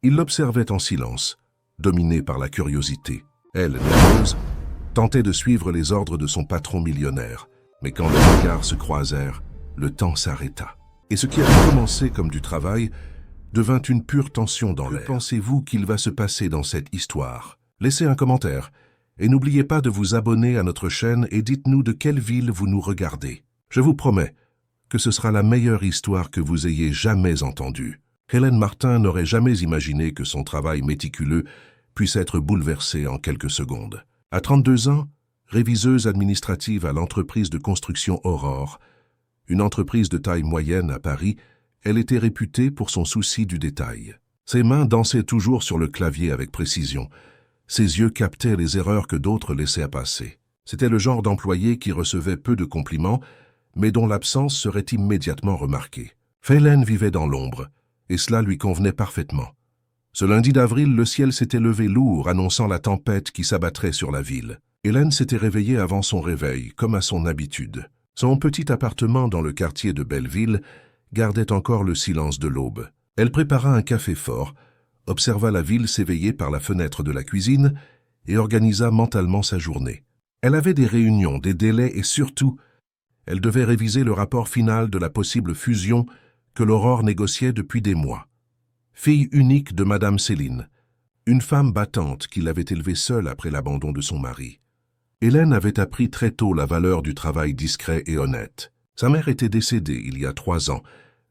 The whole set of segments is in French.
Il l'observait en silence, dominé par la curiosité. Elle, nerveuse, tentait de suivre les ordres de son patron millionnaire. Mais quand les regards se croisèrent, le temps s'arrêta. Et ce qui avait commencé comme du travail devint une pure tension dans l'air. Que pensez-vous qu'il va se passer dans cette histoire? Laissez un commentaire et n'oubliez pas de vous abonner à notre chaîne et dites-nous de quelle ville vous nous regardez. Je vous promets que ce sera la meilleure histoire que vous ayez jamais entendue. Hélène Martin n'aurait jamais imaginé que son travail méticuleux puisse être bouleversé en quelques secondes. À 32 ans, réviseuse administrative à l'entreprise de construction Aurore, une entreprise de taille moyenne à Paris, elle était réputée pour son souci du détail. Ses mains dansaient toujours sur le clavier avec précision. Ses yeux captaient les erreurs que d'autres laissaient passer. C'était le genre d'employé qui recevait peu de compliments, mais dont l'absence serait immédiatement remarquée. Hélène vivait dans l'ombre, et cela lui convenait parfaitement. Ce lundi d'avril, le ciel s'était levé lourd, annonçant la tempête qui s'abattrait sur la ville. Hélène s'était réveillée avant son réveil, comme à son habitude. Son petit appartement dans le quartier de Belleville gardait encore le silence de l'aube. Elle prépara un café fort, observa la ville s'éveiller par la fenêtre de la cuisine et organisa mentalement sa journée. Elle avait des réunions, des délais et surtout, elle devait réviser le rapport final de la possible fusion que l'Aurore négociait depuis des mois. Fille unique de Madame Céline, une femme battante qui l'avait élevée seule après l'abandon de son mari. Hélène avait appris très tôt la valeur du travail discret et honnête. Sa mère était décédée il y a 3 ans,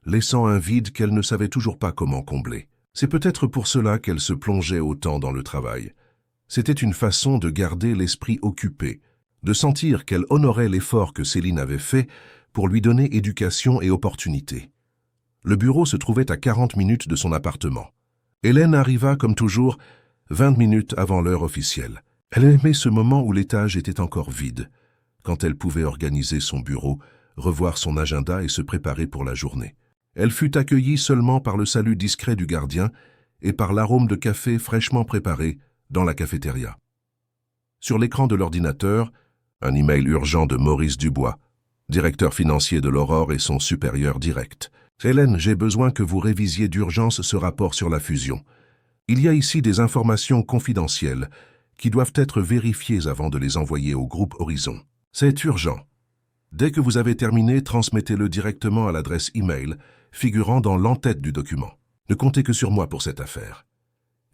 laissant un vide qu'elle ne savait toujours pas comment combler. C'est peut-être pour cela qu'elle se plongeait autant dans le travail. C'était une façon de garder l'esprit occupé, de sentir qu'elle honorait l'effort que Céline avait fait pour lui donner éducation et opportunité. Le bureau se trouvait à 40 minutes de son appartement. Hélène arriva, comme toujours, 20 minutes avant l'heure officielle. Elle aimait ce moment où l'étage était encore vide, quand elle pouvait organiser son bureau, revoir son agenda et se préparer pour la journée. Elle fut accueillie seulement par le salut discret du gardien et par l'arôme de café fraîchement préparé dans la cafétéria. Sur l'écran de l'ordinateur, un email urgent de Maurice Dubois, directeur financier de l'Aurore et son supérieur direct. « Hélène, j'ai besoin que vous révisiez d'urgence ce rapport sur la fusion. Il y a ici des informations confidentielles qui doivent être vérifiées avant de les envoyer au groupe Horizon. C'est urgent. Dès que vous avez terminé, transmettez-le directement à l'adresse email figurant dans l'entête du document. Ne comptez que sur moi pour cette affaire. »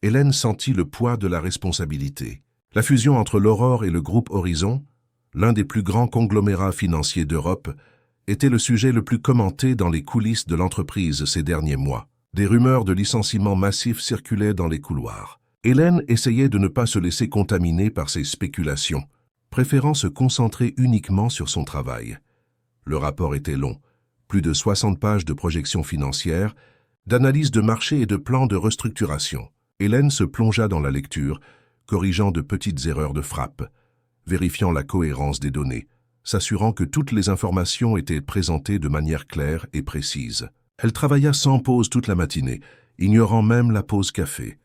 Hélène sentit le poids de la responsabilité. La fusion entre l'Aurore et le groupe Horizon, l'un des plus grands conglomérats financiers d'Europe, était le sujet le plus commenté dans les coulisses de l'entreprise ces derniers mois. Des rumeurs de licenciements massifs circulaient dans les couloirs. Hélène essayait de ne pas se laisser contaminer par ces spéculations, préférant se concentrer uniquement sur son travail. Le rapport était long, plus de 60 pages de projections financières, d'analyses de marché et de plans de restructuration. Hélène se plongea dans la lecture, corrigeant de petites erreurs de frappe, vérifiant la cohérence des données, s'assurant que toutes les informations étaient présentées de manière claire et précise. Elle travailla sans pause toute la matinée, ignorant même la pause café.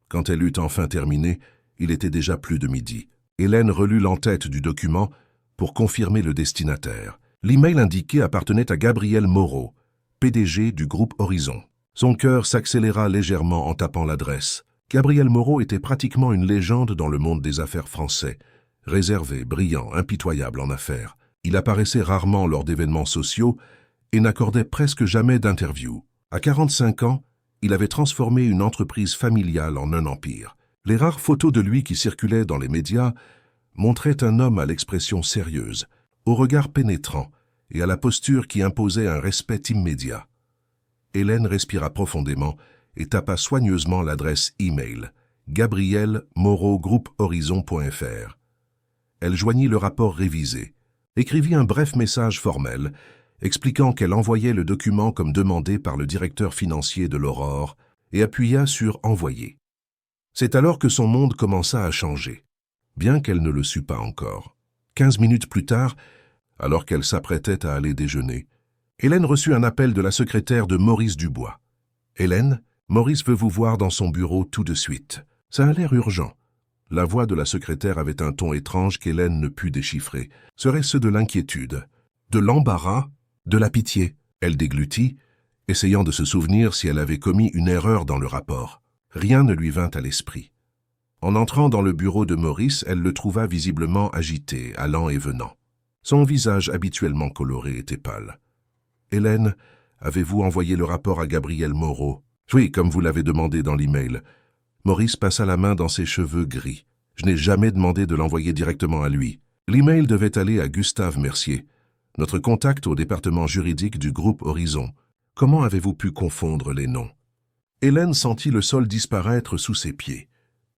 Quand elle eut enfin terminé, il était déjà plus de midi. Hélène relut l'entête du document pour confirmer le destinataire. L'email indiqué appartenait à Gabriel Moreau, PDG du groupe Horizon. Son cœur s'accéléra légèrement en tapant l'adresse. Gabriel Moreau était pratiquement une légende dans le monde des affaires français. Réservé, brillant, impitoyable en affaires. Il apparaissait rarement lors d'événements sociaux et n'accordait presque jamais d'interviews. À 45 ans, il avait transformé une entreprise familiale en un empire. Les rares photos de lui qui circulaient dans les médias montraient un homme à l'expression sérieuse, au regard pénétrant et à la posture qui imposait un respect immédiat. Hélène respira profondément et tapa soigneusement l'adresse e-mail gabrielmoreaugroupehorizon.fr. Elle joignit le rapport révisé, écrivit un bref message formel expliquant qu'elle envoyait le document comme demandé par le directeur financier de l'Aurore et appuya sur « Envoyer ». C'est alors que son monde commença à changer, bien qu'elle ne le sût pas encore. 15 minutes plus tard, alors qu'elle s'apprêtait à aller déjeuner, Hélène reçut un appel de la secrétaire de Maurice Dubois. « Hélène, Maurice veut vous voir dans son bureau tout de suite. Ça a l'air urgent. » La voix de la secrétaire avait un ton étrange qu'Hélène ne put déchiffrer. Serait-ce de l'inquiétude, de l'embarras, de la pitié? Elle déglutit, essayant de se souvenir si elle avait commis une erreur dans le rapport. Rien ne lui vint à l'esprit. En entrant dans le bureau de Maurice, elle le trouva visiblement agité, allant et venant. Son visage habituellement coloré était pâle. « Hélène, avez-vous envoyé le rapport à Gabriel Moreau ?»« Oui, comme vous l'avez demandé dans l'email. » Maurice passa la main dans ses cheveux gris. « Je n'ai jamais demandé de l'envoyer directement à lui. L'email devait aller à Gustave Mercier, notre contact au département juridique du groupe Horizon. Comment avez-vous pu confondre les noms ?» Hélène sentit le sol disparaître sous ses pieds.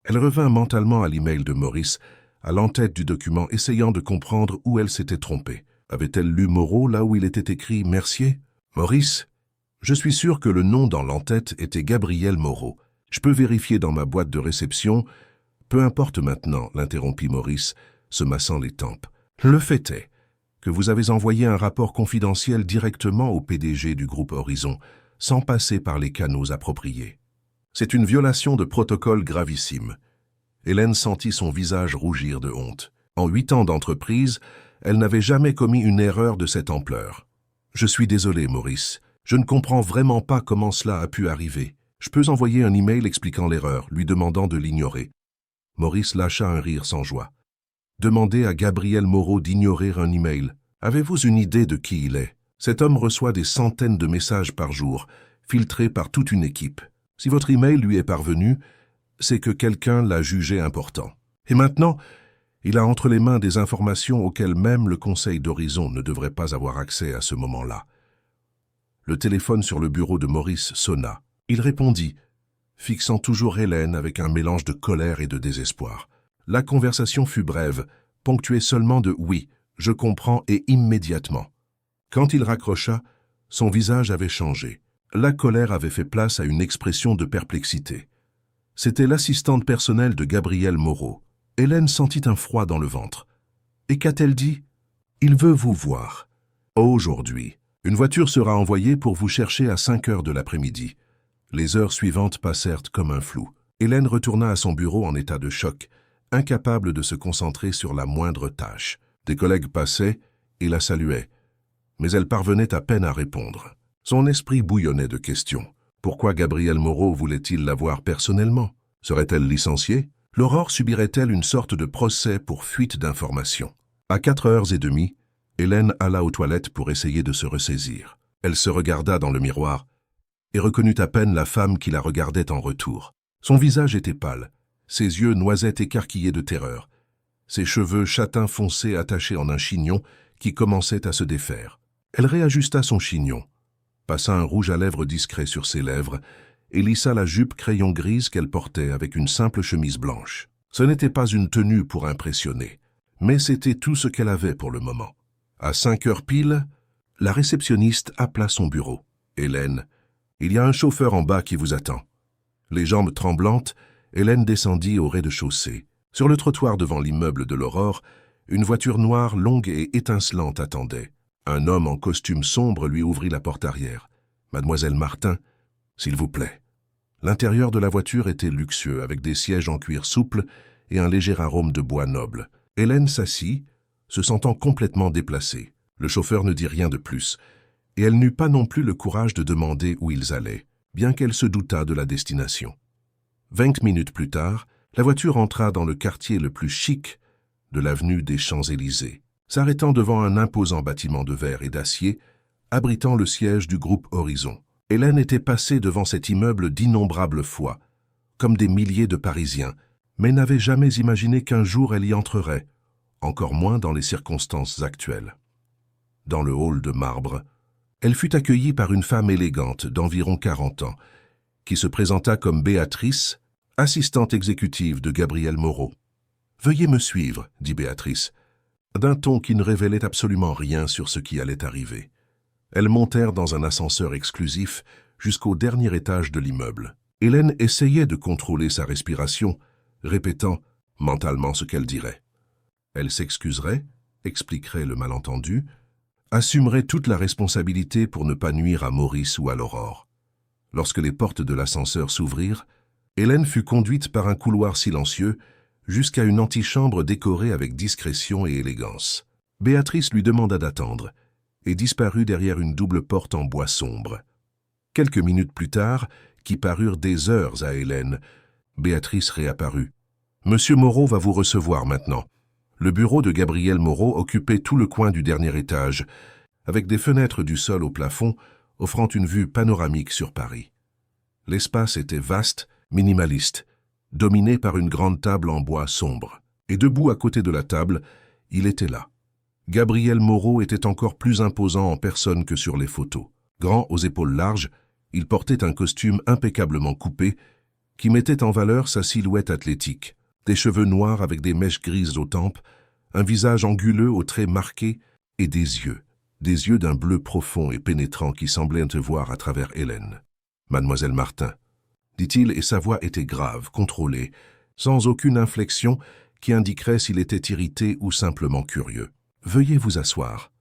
Elle revint mentalement à l'email de Maurice, à l'entête du document, essayant de comprendre où elle s'était trompée. Avait-elle lu Moreau là où il était écrit Mercier? Maurice, je suis sûr que le nom dans l'entête était Gabriel Moreau. Je peux vérifier dans ma boîte de réception. Peu importe maintenant, l'interrompit Maurice, se massant les tempes. Le fait est que vous avez envoyé un rapport confidentiel directement au PDG du groupe Horizon, sans passer par les canaux appropriés. C'est une violation de protocole gravissime. Hélène sentit son visage rougir de honte. En 8 ans d'entreprise, elle n'avait jamais commis une erreur de cette ampleur. « Je suis désolé, Maurice. Je ne comprends vraiment pas comment cela a pu arriver. Je peux envoyer un email expliquant l'erreur, lui demandant de l'ignorer. » Maurice lâcha un rire sans joie. « Demandez à Gabriel Moreau d'ignorer un email. Avez-vous une idée de qui il est? Cet homme reçoit des centaines de messages par jour, filtrés par toute une équipe. Si votre email lui est parvenu, c'est que quelqu'un l'a jugé important. Et maintenant, il a entre les mains des informations auxquelles même le Conseil d'Horizon ne devrait pas avoir accès à ce moment-là. » Le téléphone sur le bureau de Maurice sonna. Il répondit, fixant toujours Hélène avec un mélange de colère et de désespoir. La conversation fut brève, ponctuée seulement de « oui, je comprends » et immédiatement. Quand il raccrocha, son visage avait changé. La colère avait fait place à une expression de perplexité. C'était l'assistante personnelle de Gabriel Moreau. Hélène sentit un froid dans le ventre. « Et qu'a-t-elle dit ?»« Il veut vous voir. Aujourd'hui. Une voiture sera envoyée pour vous chercher à 5 heures de l'après-midi. » Les heures suivantes passèrent comme un flou. Hélène retourna à son bureau en état de choc, incapable de se concentrer sur la moindre tâche. Des collègues passaient et la saluaient, mais elle parvenait à peine à répondre. Son esprit bouillonnait de questions. Pourquoi Gabriel Moreau voulait-il la voir personnellement? Serait-elle licenciée? L'Aurore subirait-elle une sorte de procès pour fuite d'informations? À 4h30, Hélène alla aux toilettes pour essayer de se ressaisir. Elle se regarda dans le miroir et reconnut à peine la femme qui la regardait en retour. Son visage était pâle, ses yeux noisettes écarquillés de terreur, ses cheveux châtain foncé attachés en un chignon qui commençait à se défaire. Elle réajusta son chignon, passa un rouge à lèvres discret sur ses lèvres et lissa la jupe crayon grise qu'elle portait avec une simple chemise blanche. Ce n'était pas une tenue pour impressionner, mais c'était tout ce qu'elle avait pour le moment. À 5 heures pile, la réceptionniste appela son bureau. « Hélène, il y a un chauffeur en bas qui vous attend. » Les jambes tremblantes, Hélène descendit au rez-de-chaussée. Sur le trottoir devant l'immeuble de l'Aurore, une voiture noire longue et étincelante attendait. Un homme en costume sombre lui ouvrit la porte arrière. « Mademoiselle Martin, s'il vous plaît. » L'intérieur de la voiture était luxueux, avec des sièges en cuir souple et un léger arôme de bois noble. Hélène s'assit, se sentant complètement déplacée. Le chauffeur ne dit rien de plus, et elle n'eut pas non plus le courage de demander où ils allaient, bien qu'elle se doutât de la destination. 20 minutes plus tard, la voiture entra dans le quartier le plus chic de l'avenue des Champs-Élysées, s'arrêtant devant un imposant bâtiment de verre et d'acier, abritant le siège du groupe Horizon. Hélène était passée devant cet immeuble d'innombrables fois, comme des milliers de Parisiens, mais n'avait jamais imaginé qu'un jour elle y entrerait, encore moins dans les circonstances actuelles. Dans le hall de marbre, elle fut accueillie par une femme élégante d'environ 40 ans, qui se présenta comme Béatrice, assistante exécutive de Gabriel Moreau. « Veuillez me suivre, » dit Béatrice, d'un ton qui ne révélait absolument rien sur ce qui allait arriver. Elles montèrent dans un ascenseur exclusif jusqu'au dernier étage de l'immeuble. Hélène essayait de contrôler sa respiration, répétant mentalement ce qu'elle dirait. Elle s'excuserait, expliquerait le malentendu, assumerait toute la responsabilité pour ne pas nuire à Maurice ou à l'Aurore. Lorsque les portes de l'ascenseur s'ouvrirent, Hélène fut conduite par un couloir silencieux jusqu'à une antichambre décorée avec discrétion et élégance. Béatrice lui demanda d'attendre et disparut derrière une double porte en bois sombre. Quelques minutes plus tard, qui parurent des heures à Hélène. Béatrice réapparut. « Monsieur Moreau va vous recevoir maintenant. » Le bureau de Gabriel Moreau occupait tout le coin du dernier étage, avec des fenêtres du sol au plafond, offrant une vue panoramique sur Paris. L'espace était vaste, minimaliste, dominé par une grande table en bois sombre. Et debout à côté de la table, il était là. Gabriel Moreau était encore plus imposant en personne que sur les photos. Grand, aux épaules larges, il portait un costume impeccablement coupé qui mettait en valeur sa silhouette athlétique. Des cheveux noirs avec des mèches grises aux tempes, un visage anguleux aux traits marqués et des yeux d'un bleu profond et pénétrant qui semblaient te voir à travers Hélène. « Mademoiselle Martin », dit-il, et sa voix était grave, contrôlée, sans aucune inflexion qui indiquerait s'il était irrité ou simplement curieux. « Veuillez vous asseoir. »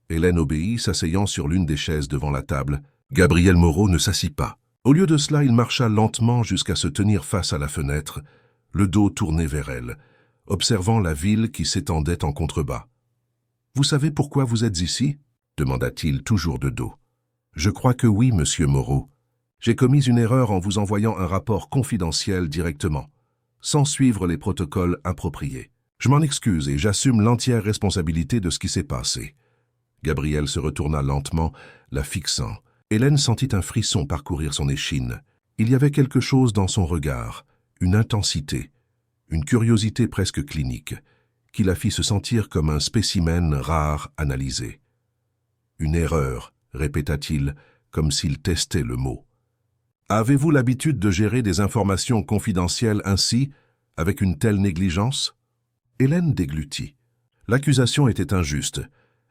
Hélène obéit, s'asseyant sur l'une des chaises devant la table. Gabriel Moreau ne s'assit pas. Au lieu de cela, il marcha lentement jusqu'à se tenir face à la fenêtre, le dos tourné vers elle, observant la ville qui s'étendait en contrebas. « Vous savez pourquoi vous êtes ici ?» demanda-t-il toujours de dos. « Je crois que oui, monsieur Moreau. J'ai commis une erreur en vous envoyant un rapport confidentiel directement, sans suivre les protocoles appropriés. Je m'en excuse et j'assume l'entière responsabilité de ce qui s'est passé. » Gabriel se retourna lentement, la fixant. Hélène sentit un frisson parcourir son échine. Il y avait quelque chose dans son regard, une intensité, une curiosité presque clinique, qui la fit se sentir comme un spécimen rare analysé. « Une erreur », répéta-t-il, comme s'il testait le mot. « Avez-vous l'habitude de gérer des informations confidentielles ainsi, avec une telle négligence ?» Hélène déglutit. L'accusation était injuste.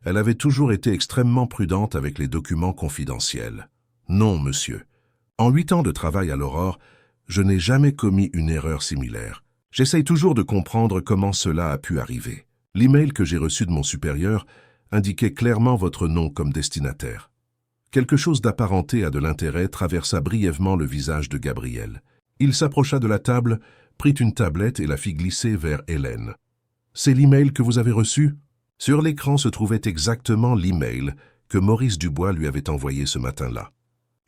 Elle avait toujours été extrêmement prudente avec les documents confidentiels. « Non, monsieur. En 8 ans de travail à l'Aurore, je n'ai jamais commis une erreur similaire. J'essaye toujours de comprendre comment cela a pu arriver. L'email que j'ai reçu de mon supérieur indiquait clairement votre nom comme destinataire. » Quelque chose d'apparenté à de l'intérêt traversa brièvement le visage de Gabriel. Il s'approcha de la table, prit une tablette et la fit glisser vers Hélène. « C'est l'email que vous avez reçu ?» Sur l'écran se trouvait exactement l'email que Maurice Dubois lui avait envoyé ce matin-là.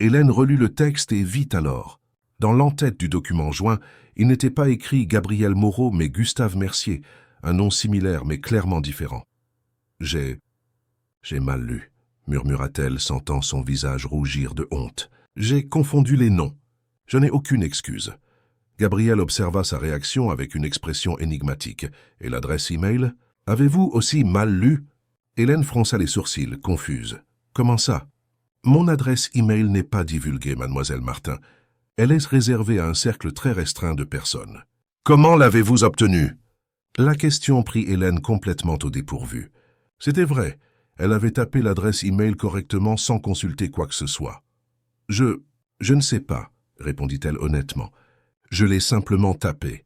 Hélène relut le texte et vit alors. Dans l'entête du document joint, il n'était pas écrit Gabriel Moreau mais Gustave Mercier, un nom similaire mais clairement différent. « J'ai mal lu », murmura-t-elle, sentant son visage rougir de honte. « J'ai confondu les noms. Je n'ai aucune excuse. » Gabriel observa sa réaction avec une expression énigmatique. « Et l'adresse email ? Avez-vous aussi mal lu ?» Hélène fronça les sourcils, confuse. « Comment ça ? Mon adresse email n'est pas divulguée, mademoiselle Martin. Elle est réservée à un cercle très restreint de personnes. »« Comment l'avez-vous obtenue ?» La question prit Hélène complètement au dépourvu. C'était vrai, elle avait tapé l'adresse email correctement sans consulter quoi que ce soit. « Je ne sais pas, » répondit-elle honnêtement. « Je l'ai simplement tapée.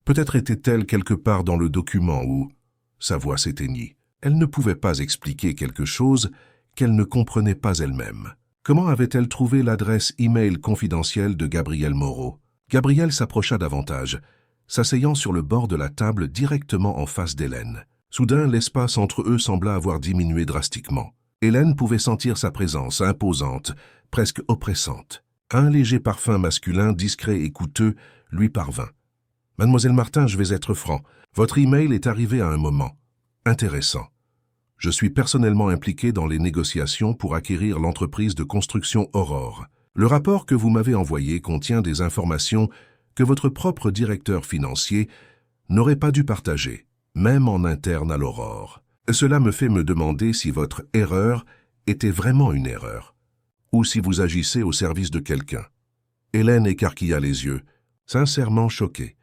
Peut-être était-elle quelque part dans le document où... » Sa voix s'éteignit. Elle ne pouvait pas expliquer quelque chose qu'elle ne comprenait pas elle-même. Comment avait-elle trouvé l'adresse email confidentielle de Gabriel Moreau? Gabriel s'approcha davantage, s'asseyant sur le bord de la table directement en face d'Hélène. Soudain, l'espace entre eux sembla avoir diminué drastiquement. Hélène pouvait sentir sa présence imposante, presque oppressante. Un léger parfum masculin, discret et coûteux, lui parvint. « Mademoiselle Martin, je vais être franc. Votre email est arrivé à un moment intéressant. Je suis personnellement impliqué dans les négociations pour acquérir l'entreprise de construction Aurore. Le rapport que vous m'avez envoyé contient des informations que votre propre directeur financier n'aurait pas dû partager, même en interne à l'Aurore. Cela me fait me demander si votre erreur était vraiment une erreur, ou si vous agissez au service de quelqu'un. » Hélène écarquilla les yeux, sincèrement choquée.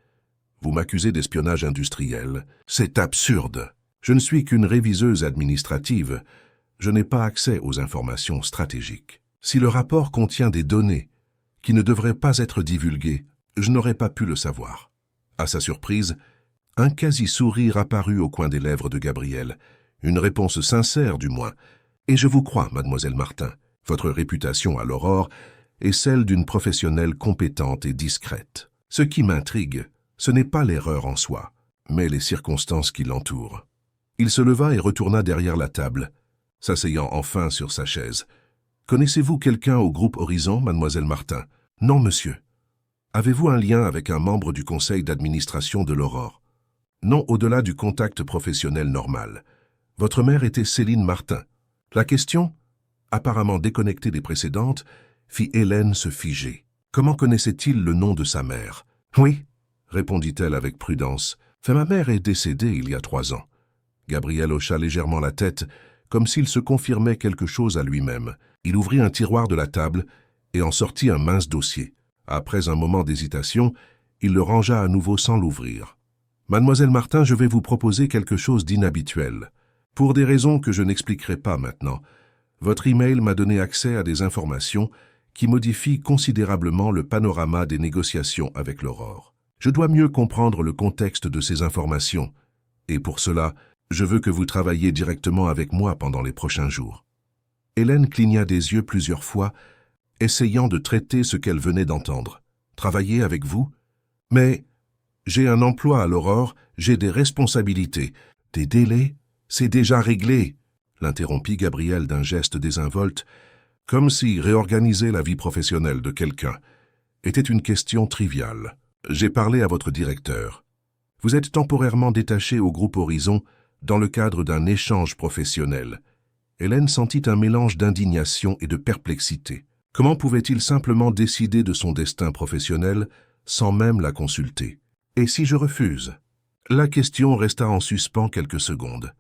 « Vous m'accusez d'espionnage industriel. C'est absurde. Je ne suis qu'une réviseuse administrative. Je n'ai pas accès aux informations stratégiques. Si le rapport contient des données qui ne devraient pas être divulguées, je n'aurais pas pu le savoir. » À sa surprise, un quasi-sourire apparut au coin des lèvres de Gabriel, une réponse sincère du moins. « Et je vous crois, mademoiselle Martin. Votre réputation à l'Aurore est celle d'une professionnelle compétente et discrète. Ce qui m'intrigue, ce n'est pas l'erreur en soi, mais les circonstances qui l'entourent. » Il se leva et retourna derrière la table, s'asseyant enfin sur sa chaise. « Connaissez-vous quelqu'un au groupe Horizon, mademoiselle Martin ?» Non, monsieur. Avez-vous un lien avec un membre du conseil d'administration de l'Aurore? Non, au-delà du contact professionnel normal. Votre mère était Céline Martin. La question, apparemment déconnectée des précédentes, fit Hélène se figer. Comment connaissait-il le nom de sa mère? Oui, répondit-elle avec prudence. Ma mère est décédée il y a 3 ans. Gabriel hocha légèrement la tête, comme s'il se confirmait quelque chose à lui-même. Il ouvrit un tiroir de la table et en sortit un mince dossier. Après un moment d'hésitation, il le rangea à nouveau sans l'ouvrir. « Mademoiselle Martin, je vais vous proposer quelque chose d'inhabituel. Pour des raisons que je n'expliquerai pas maintenant, votre email m'a donné accès à des informations qui modifient considérablement le panorama des négociations avec l'Aurore. Je dois mieux comprendre le contexte de ces informations, et pour cela, je veux que vous travailliez directement avec moi pendant les prochains jours. » Hélène cligna des yeux plusieurs fois, essayant de traiter ce qu'elle venait d'entendre. « Travailler avec vous? Mais j'ai un emploi à l'Aurore, j'ai des responsabilités. Des délais? C'est déjà réglé !» l'interrompit Gabriel d'un geste désinvolte, comme si réorganiser la vie professionnelle de quelqu'un était une question triviale. « J'ai parlé à votre directeur. Vous êtes temporairement détaché au groupe Horizon dans le cadre d'un échange professionnel. » Hélène sentit un mélange d'indignation et de perplexité. Comment pouvait-il simplement décider de son destin professionnel sans même la consulter? Et si je refuse? La question resta en suspens quelques secondes.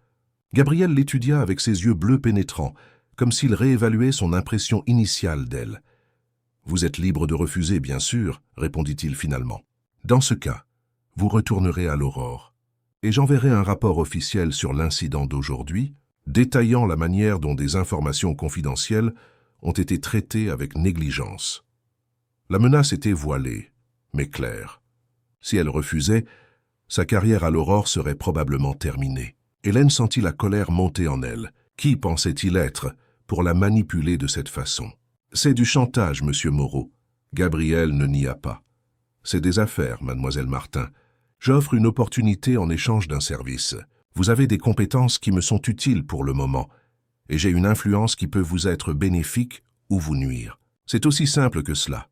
Gabriel l'étudia avec ses yeux bleus pénétrants, comme s'il réévaluait son impression initiale d'elle. « Vous êtes libre de refuser, bien sûr, » répondit-il finalement. « Dans ce cas, vous retournerez à l'Aurore, et j'enverrai un rapport officiel sur l'incident d'aujourd'hui, détaillant la manière dont des informations confidentielles ont été traitées avec négligence. » La menace était voilée, mais claire. Si elle refusait, sa carrière à l'Aurore serait probablement terminée. Hélène sentit la colère monter en elle. Qui pensait-il être pour la manipuler de cette façon? « C'est du chantage, monsieur Moreau. » Gabriel ne nia pas. « C'est des affaires, mademoiselle Martin. J'offre une opportunité en échange d'un service. Vous avez des compétences qui me sont utiles pour le moment, et j'ai une influence qui peut vous être bénéfique ou vous nuire. C'est aussi simple que cela. »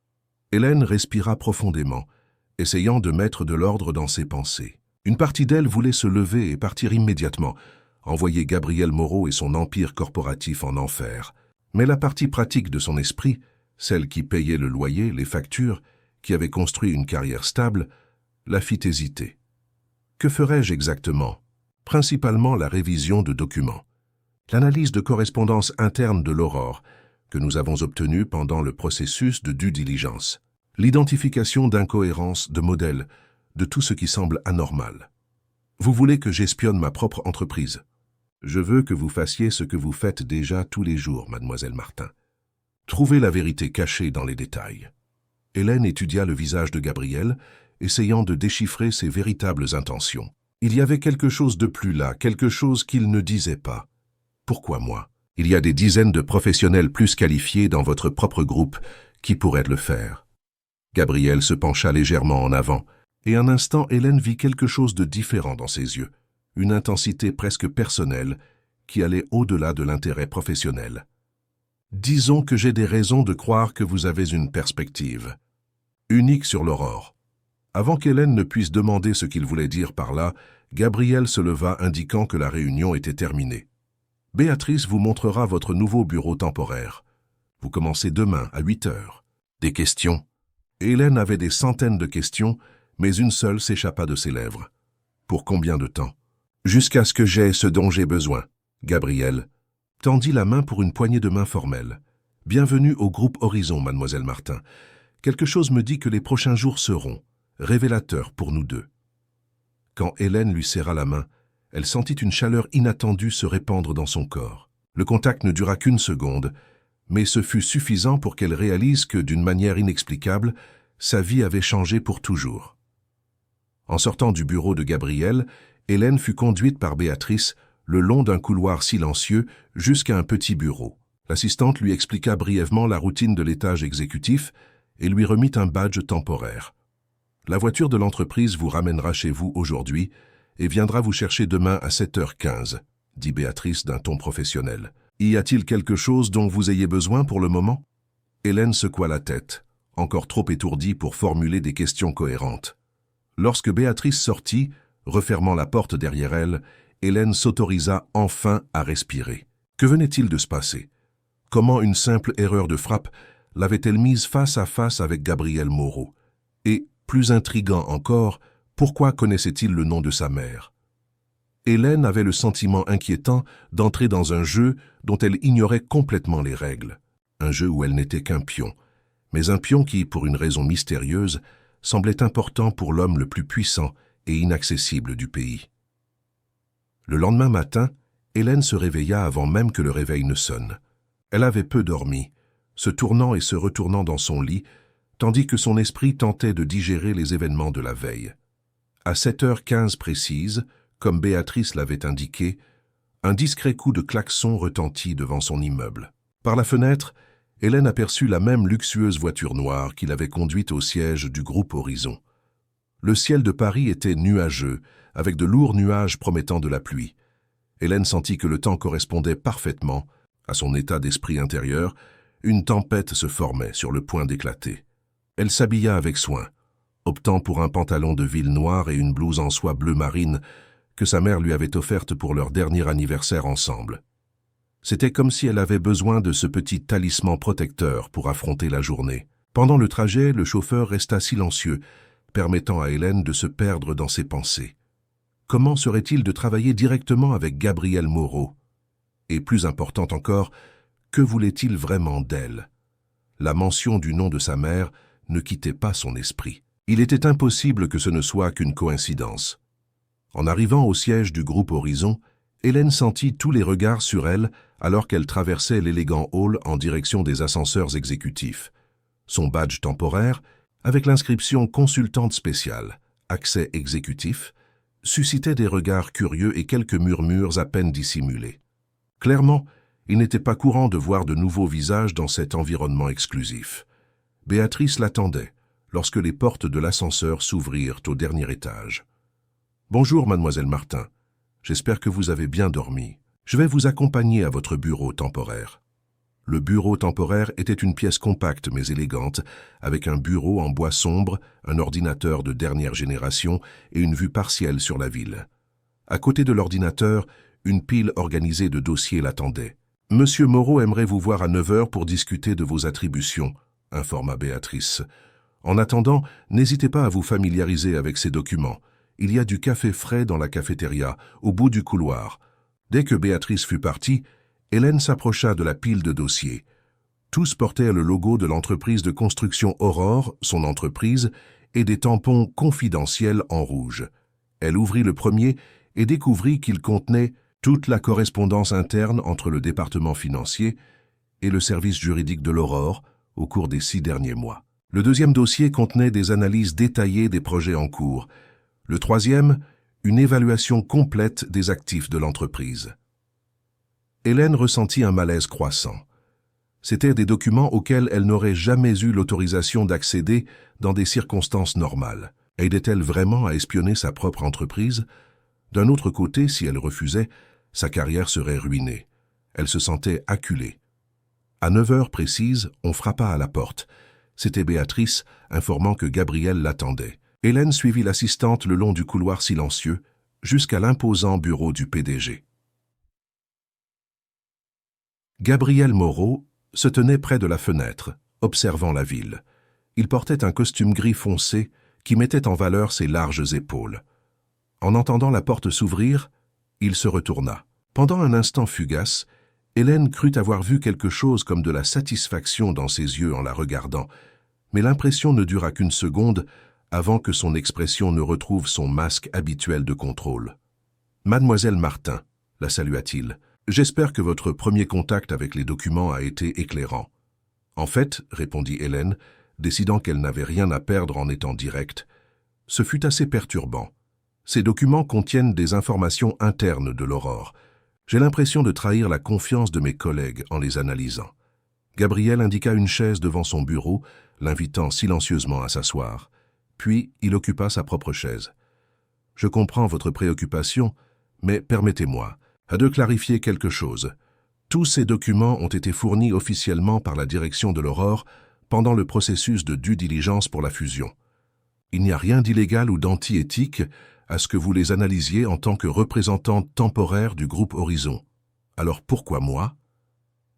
Hélène respira profondément, essayant de mettre de l'ordre dans ses pensées. Une partie d'elle voulait se lever et partir immédiatement, envoyer Gabriel Moreau et son empire corporatif en enfer. Mais la partie pratique de son esprit, celle qui payait le loyer, les factures, qui avait construit une carrière stable, la fit hésiter. Que ferais-je exactement? Principalement la révision de documents. L'analyse de correspondance interne de l'Aurore, que nous avons obtenue pendant le processus de due diligence. L'identification d'incohérences, de modèles, de tout ce qui semble anormal. Vous voulez que j'espionne ma propre entreprise? Je veux que vous fassiez ce que vous faites déjà tous les jours, mademoiselle Martin. Trouvez la vérité cachée dans les détails. Hélène étudia le visage de Gabriel, essayant de déchiffrer ses véritables intentions. Il y avait quelque chose de plus là, quelque chose qu'il ne disait pas. Pourquoi moi? Il y a des dizaines de professionnels plus qualifiés dans votre propre groupe qui pourraient le faire. Gabriel se pencha légèrement en avant, et un instant Hélène vit quelque chose de différent dans ses yeux, une intensité presque personnelle qui allait au-delà de l'intérêt professionnel. Disons que j'ai des raisons de croire que vous avez une perspective unique sur l'Aurore. Avant qu'Hélène ne puisse demander ce qu'il voulait dire par là, Gabriel se leva indiquant que la réunion était terminée. Béatrice vous montrera votre nouveau bureau temporaire. Vous commencez demain à 8 heures. Des questions? Hélène avait des centaines de questions, mais une seule s'échappa de ses lèvres. Pour combien de temps? Jusqu'à ce que j'aie ce dont j'ai besoin. Gabriel tendit la main pour une poignée de main formelle. Bienvenue au groupe Horizon, mademoiselle Martin. Quelque chose me dit que les prochains jours seront révélateurs pour nous deux. Quand Hélène lui serra la main, elle sentit une chaleur inattendue se répandre dans son corps. Le contact ne dura qu'1 seconde, mais ce fut suffisant pour qu'elle réalise que, d'une manière inexplicable, sa vie avait changé pour toujours. En sortant du bureau de Gabriel, Hélène fut conduite par Béatrice le long d'un couloir silencieux jusqu'à un petit bureau. L'assistante lui expliqua brièvement la routine de l'étage exécutif et lui remit un badge temporaire. La voiture de l'entreprise vous ramènera chez vous aujourd'hui et viendra vous chercher demain à 7h15, dit Béatrice d'un ton professionnel. Y a-t-il quelque chose dont vous ayez besoin pour le moment? Hélène secoua la tête. encore trop étourdi pour formuler des questions cohérentes. Lorsque Béatrice sortit, refermant la porte derrière elle, Hélène s'autorisa enfin à respirer. Que venait-il de se passer? Comment une simple erreur de frappe l'avait-elle mise face à face avec Gabriel Moreau? Et, plus intriguant encore, pourquoi connaissait-il le nom de sa mère? Hélène avait le sentiment inquiétant d'entrer dans un jeu dont elle ignorait complètement les règles. Un jeu où elle n'était qu'un pion, mais un pion qui, pour une raison mystérieuse, semblait important pour l'homme le plus puissant et inaccessible du pays. Le lendemain matin, Hélène se réveilla avant même que le réveil ne sonne. Elle avait peu dormi, se tournant et se retournant dans son lit, tandis que son esprit tentait de digérer les événements de la veille. À 7h15 précise, comme Béatrice l'avait indiqué, un discret coup de klaxon retentit devant son immeuble. Par la fenêtre, Hélène aperçut la même luxueuse voiture noire qui l'avait conduite au siège du groupe Horizon. Le ciel de Paris était nuageux, avec de lourds nuages promettant de la pluie. Hélène sentit que le temps correspondait parfaitement à son état d'esprit intérieur. Une tempête se formait sur le point d'éclater. Elle s'habilla avec soin, optant pour un pantalon de ville noir et une blouse en soie bleu marine que sa mère lui avait offerte pour leur dernier anniversaire ensemble. C'était comme si elle avait besoin de ce petit talisman protecteur pour affronter la journée. Pendant le trajet, le chauffeur resta silencieux, permettant à Hélène de se perdre dans ses pensées. Comment serait-il de travailler directement avec Gabriel Moreau? Et plus important encore, que voulait-il vraiment d'elle? La mention du nom de sa mère ne quittait pas son esprit. Il était impossible que ce ne soit qu'une coïncidence. En arrivant au siège du groupe Horizon, Hélène sentit tous les regards sur elle alors qu'elle traversait l'élégant hall en direction des ascenseurs exécutifs. Son badge temporaire, avec l'inscription « Consultante spéciale, accès exécutif », suscitait des regards curieux et quelques murmures à peine dissimulés. Clairement, il n'était pas courant de voir de nouveaux visages dans cet environnement exclusif. Béatrice l'attendait lorsque les portes de l'ascenseur s'ouvrirent au dernier étage. « Bonjour, mademoiselle Martin. J'espère que vous avez bien dormi. Je vais vous accompagner à votre bureau temporaire. » Le bureau temporaire était une pièce compacte mais élégante, avec un bureau en bois sombre, un ordinateur de dernière génération et une vue partielle sur la ville. À côté de l'ordinateur, une pile organisée de dossiers l'attendait. « Monsieur Moreau aimerait vous voir à 9h pour discuter de vos attributions », informa Béatrice. « En attendant, n'hésitez pas à vous familiariser avec ces documents. Il y a du café frais dans la cafétéria, au bout du couloir. » Dès que Béatrice fut partie, Hélène s'approcha de la pile de dossiers. Tous portaient le logo de l'entreprise de construction Aurore, son entreprise, et des tampons confidentiels en rouge. Elle ouvrit le premier et découvrit qu'il contenait toute la correspondance interne entre le département financier et le service juridique de l'Aurore au cours des 6 derniers mois. Le deuxième dossier contenait des analyses détaillées des projets en cours. Le troisième, une évaluation complète des actifs de l'entreprise. Hélène ressentit un malaise croissant. C'étaient des documents auxquels elle n'aurait jamais eu l'autorisation d'accéder dans des circonstances normales. Aidait-elle vraiment à espionner sa propre entreprise? D'un autre côté, si elle refusait, sa carrière serait ruinée. Elle se sentait acculée. À 9h précises, on frappa à la porte. C'était Béatrice, informant que Gabriel l'attendait. Hélène suivit l'assistante le long du couloir silencieux, jusqu'à l'imposant bureau du PDG. Gabriel Moreau se tenait près de la fenêtre, observant la ville. Il portait un costume gris foncé qui mettait en valeur ses larges épaules. En entendant la porte s'ouvrir, il se retourna. Pendant un instant fugace, Hélène crut avoir vu quelque chose comme de la satisfaction dans ses yeux en la regardant, mais l'impression ne dura qu'une seconde avant que son expression ne retrouve son masque habituel de contrôle. « Mademoiselle Martin », la salua-t-il, « j'espère que votre premier contact avec les documents a été éclairant. » « En fait, » répondit Hélène, décidant qu'elle n'avait rien à perdre en étant directe, « ce fut assez perturbant. Ces documents contiennent des informations internes de l'Aurore. J'ai l'impression de trahir la confiance de mes collègues en les analysant. » Gabriel indiqua une chaise devant son bureau, l'invitant silencieusement à s'asseoir. Puis, il occupa sa propre chaise. « Je comprends votre préoccupation, mais permettez-moi de clarifier quelque chose. Tous ces documents ont été fournis officiellement par la direction de l'Aurore pendant le processus de due diligence pour la fusion. Il n'y a rien d'illégal ou d'anti-éthique à ce que vous les analysiez en tant que représentante temporaire du groupe Horizon. Alors pourquoi moi?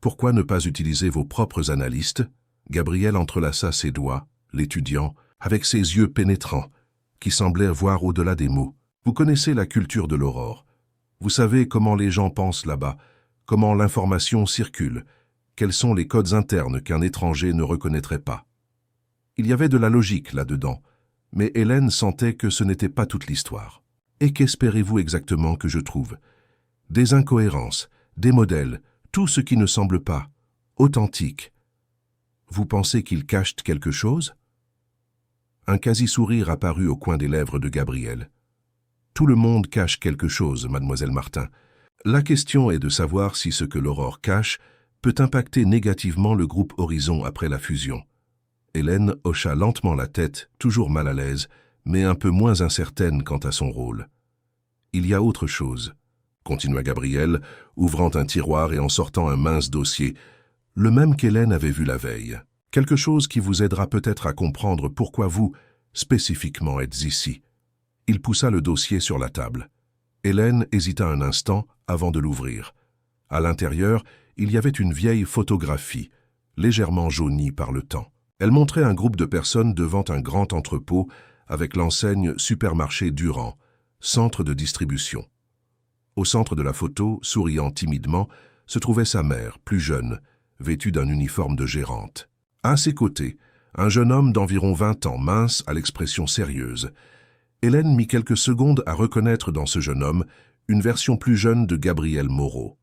Pourquoi ne pas utiliser vos propres analystes? Gabriel entrelaça ses doigts, l'étudiant, avec ses yeux pénétrants, qui semblaient voir au-delà des mots. Vous connaissez la culture de l'Aurore. Vous savez comment les gens pensent là-bas, comment l'information circule, quels sont les codes internes qu'un étranger ne reconnaîtrait pas. Il y avait de la logique là-dedans, mais Hélène sentait que ce n'était pas toute l'histoire. Et qu'espérez-vous exactement que je trouve? Des incohérences, des modèles, tout ce qui ne semble pas authentique. Vous pensez qu'ils cachent quelque chose? Un quasi-sourire apparut au coin des lèvres de Gabriel. Tout le monde cache quelque chose, mademoiselle Martin. La question est de savoir si ce que l'Aurore cache peut impacter négativement le groupe Horizon après la fusion. Hélène hocha lentement la tête, toujours mal à l'aise, mais un peu moins incertaine quant à son rôle. Il y a autre chose, continua Gabriel, ouvrant un tiroir et en sortant un mince dossier, le même qu'Hélène avait vu la veille. Quelque chose qui vous aidera peut-être à comprendre pourquoi vous, spécifiquement, êtes ici. Il poussa le dossier sur la table. Hélène hésita un instant avant de l'ouvrir. À l'intérieur, il y avait une vieille photographie, légèrement jaunie par le temps. Elle montrait un groupe de personnes devant un grand entrepôt avec l'enseigne Supermarché Durand, centre de distribution. Au centre de la photo, souriant timidement, se trouvait sa mère, plus jeune, vêtue d'un uniforme de gérante. À ses côtés, un jeune homme d'environ 20 ans, mince à l'expression sérieuse. Hélène mit quelques secondes à reconnaître dans ce jeune homme une version plus jeune de Gabriel Moreau.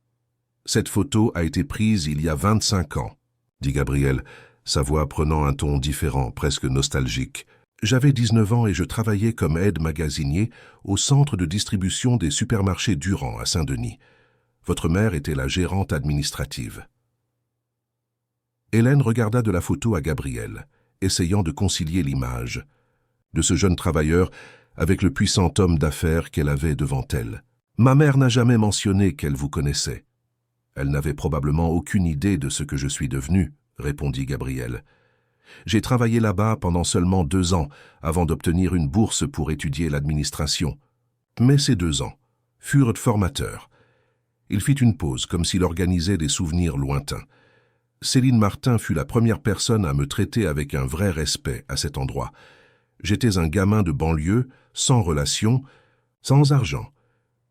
Cette photo a été prise il y a 25 ans, dit Gabriel, sa voix prenant un ton différent, presque nostalgique. J'avais 19 ans et je travaillais comme aide-magasinier au centre de distribution des supermarchés Durand à Saint-Denis. Votre mère était la gérante administrative. Hélène regarda de la photo à Gabriel, essayant de concilier l'image de ce jeune travailleur avec le puissant homme d'affaires qu'elle avait devant elle. Ma mère n'a jamais mentionné qu'elle vous connaissait. Elle n'avait probablement aucune idée de ce que je suis devenu, répondit Gabriel. J'ai travaillé là-bas pendant seulement 2 ans avant d'obtenir une bourse pour étudier l'administration. Mais ces 2 ans furent formateurs. Il fit une pause, comme s'il organisait des souvenirs lointains. Céline Martin fut la première personne à me traiter avec un vrai respect à cet endroit. J'étais un gamin de banlieue, sans relation, sans argent,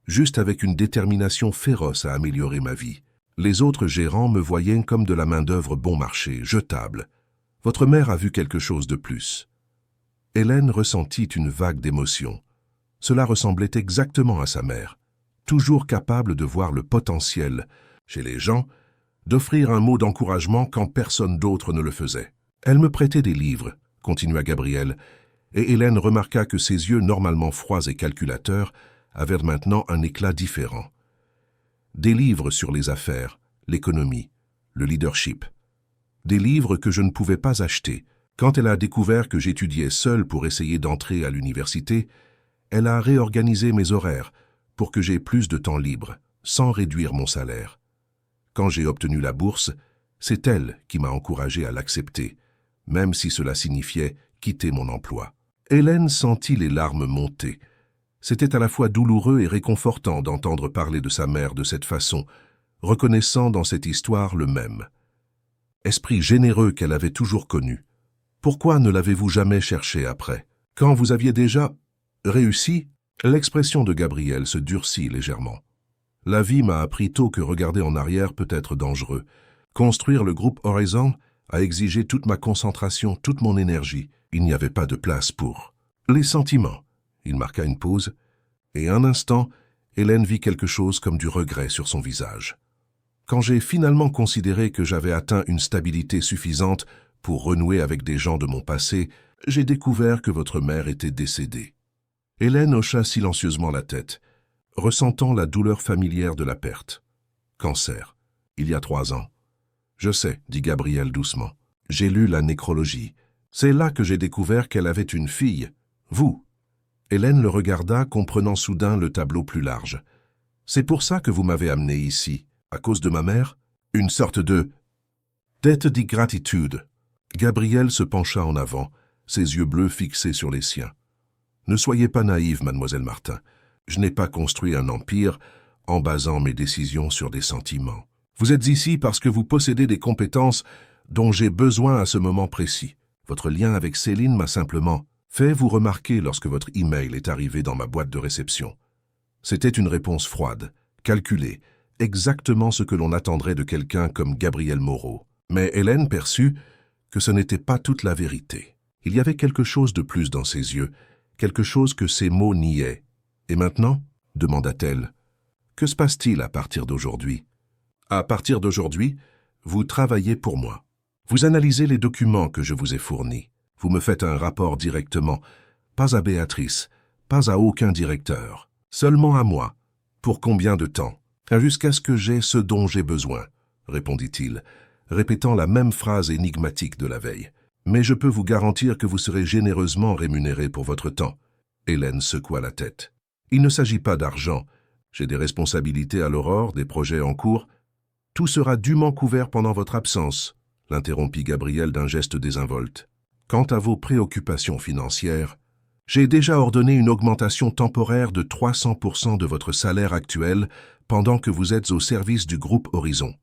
juste avec une détermination féroce à améliorer ma vie. Les autres gérants me voyaient comme de la main-d'œuvre bon marché, jetable. Votre mère a vu quelque chose de plus. Hélène ressentit une vague d'émotion. Cela ressemblait exactement à sa mère, toujours capable de voir le potentiel chez les gens, d'offrir un mot d'encouragement quand personne d'autre ne le faisait. Elle me prêtait des livres, continua Gabriel, et Hélène remarqua que ses yeux normalement froids et calculateurs avaient maintenant un éclat différent. Des livres sur les affaires, l'économie, le leadership. Des livres que je ne pouvais pas acheter. Quand elle a découvert que j'étudiais seul pour essayer d'entrer à l'université, elle a réorganisé mes horaires pour que j'aie plus de temps libre, sans réduire mon salaire. Quand j'ai obtenu la bourse, c'est elle qui m'a encouragé à l'accepter, même si cela signifiait quitter mon emploi. Hélène sentit les larmes monter. C'était à la fois douloureux et réconfortant d'entendre parler de sa mère de cette façon, reconnaissant dans cette histoire le même. Esprit généreux qu'elle avait toujours connu. Pourquoi ne l'avez-vous jamais cherché après? Quand vous aviez déjà réussi? L'expression de Gabriel se durcit légèrement. La vie m'a appris tôt que regarder en arrière peut être dangereux. Construire le groupe Horizon a exigé toute ma concentration, toute mon énergie. Il n'y avait pas de place pour les sentiments. Il marqua une pause, et un instant, Hélène vit quelque chose comme du regret sur son visage. Quand j'ai finalement considéré que j'avais atteint une stabilité suffisante pour renouer avec des gens de mon passé, j'ai découvert que votre mère était décédée. Hélène hocha silencieusement la tête, ressentant la douleur familière de la perte. Cancer, il y a 3 ans. Je sais, dit Gabriel doucement. J'ai lu la nécrologie. C'est là que j'ai découvert qu'elle avait une fille, vous. Hélène le regarda, comprenant soudain le tableau plus large. C'est pour ça que vous m'avez amené ici, à cause de ma mère? Une sorte de dette de gratitude. Gabriel se pencha en avant, ses yeux bleus fixés sur les siens. « Ne soyez pas naïve, mademoiselle Martin. Je n'ai pas construit un empire en basant mes décisions sur des sentiments. Vous êtes ici parce que vous possédez des compétences dont j'ai besoin à ce moment précis. Votre lien avec Céline m'a simplement fait vous remarquer lorsque votre email est arrivé dans ma boîte de réception. C'était une réponse froide, calculée, exactement ce que l'on attendrait de quelqu'un comme Gabriel Moreau. Mais Hélène perçut que ce n'était pas toute la vérité. Il y avait quelque chose de plus dans ses yeux, quelque chose que ses mots niaient. « Et maintenant ?» demanda-t-elle. « Que se passe-t-il à partir d'aujourd'hui ?»« À partir d'aujourd'hui, vous travaillez pour moi. Vous analysez les documents que je vous ai fournis. Vous me faites un rapport directement, pas à Béatrice, pas à aucun directeur, seulement à moi. Pour combien de temps ? Jusqu'à ce que j'ai ce dont j'ai besoin, répondit-il, répétant la même phrase énigmatique de la veille. Mais je peux vous garantir que vous serez généreusement rémunéré pour votre temps. Hélène secoua la tête. Il ne s'agit pas d'argent. J'ai des responsabilités à l'Aurore, des projets en cours. Tout sera dûment couvert pendant votre absence, l'interrompit Gabriel d'un geste désinvolte. Quant à vos préoccupations financières, j'ai déjà ordonné une augmentation temporaire de 300% de votre salaire actuel pendant que vous êtes au service du groupe Horizon.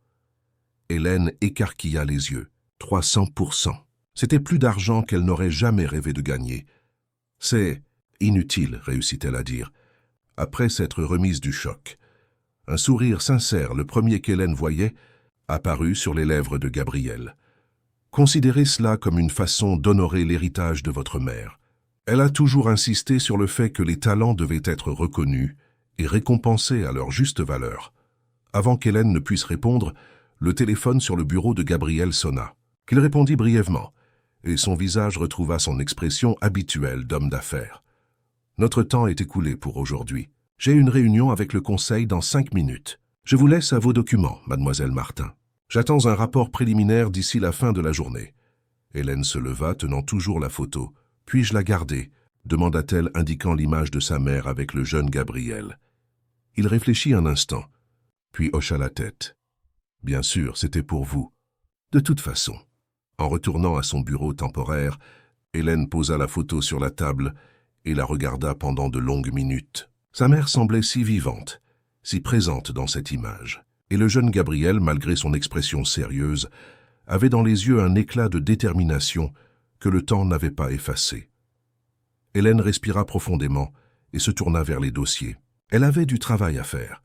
Hélène écarquilla les yeux. 300%. C'était plus d'argent qu'elle n'aurait jamais rêvé de gagner. C'est inutile, réussit-elle à dire, après s'être remise du choc. Un sourire sincère, le premier qu'Hélène voyait, apparut sur les lèvres de Gabriel. Considérez cela comme une façon d'honorer l'héritage de votre mère. Elle a toujours insisté sur le fait que les talents devaient être reconnus et récompensés à leur juste valeur. Avant qu'Hélène ne puisse répondre, le téléphone sur le bureau de Gabriel sonna. Qu'il répondit brièvement, et son visage retrouva son expression habituelle d'homme d'affaires. « Notre temps est écoulé pour aujourd'hui. J'ai une réunion avec le conseil dans 5 minutes. Je vous laisse à vos documents, mademoiselle Martin. J'attends un rapport préliminaire d'ici la fin de la journée. » Hélène se leva, tenant toujours la photo. « Puis-je la garder ?» demanda-t-elle, indiquant l'image de sa mère avec le jeune Gabriel. Il réfléchit un instant, puis hocha la tête. « Bien sûr, c'était pour vous. De toute façon. » En retournant à son bureau temporaire, Hélène posa la photo sur la table et la regarda pendant de longues minutes. Sa mère semblait si vivante, si présente dans cette image. Et le jeune Gabriel, malgré son expression sérieuse, avait dans les yeux un éclat de détermination que le temps n'avait pas effacé. Hélène respira profondément et se tourna vers les dossiers. Elle avait du travail à faire.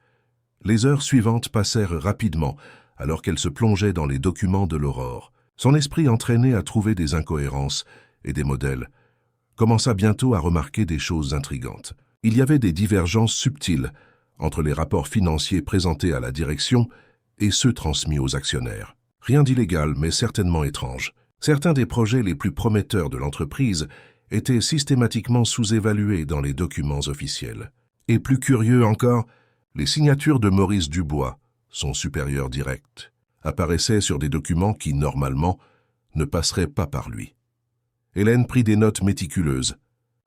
Les heures suivantes passèrent rapidement alors qu'elle se plongeait dans les documents de l'Aurore. Son esprit, entraîné à trouver des incohérences et des modèles, commença bientôt à remarquer des choses intrigantes. Il y avait des divergences subtiles entre les rapports financiers présentés à la direction et ceux transmis aux actionnaires. Rien d'illégal, mais certainement étrange. Certains des projets les plus prometteurs de l'entreprise étaient systématiquement sous-évalués dans les documents officiels. Et plus curieux encore, les signatures de Maurice Dubois, son supérieur direct, apparaissaient sur des documents qui, normalement, ne passeraient pas par lui. Hélène prit des notes méticuleuses,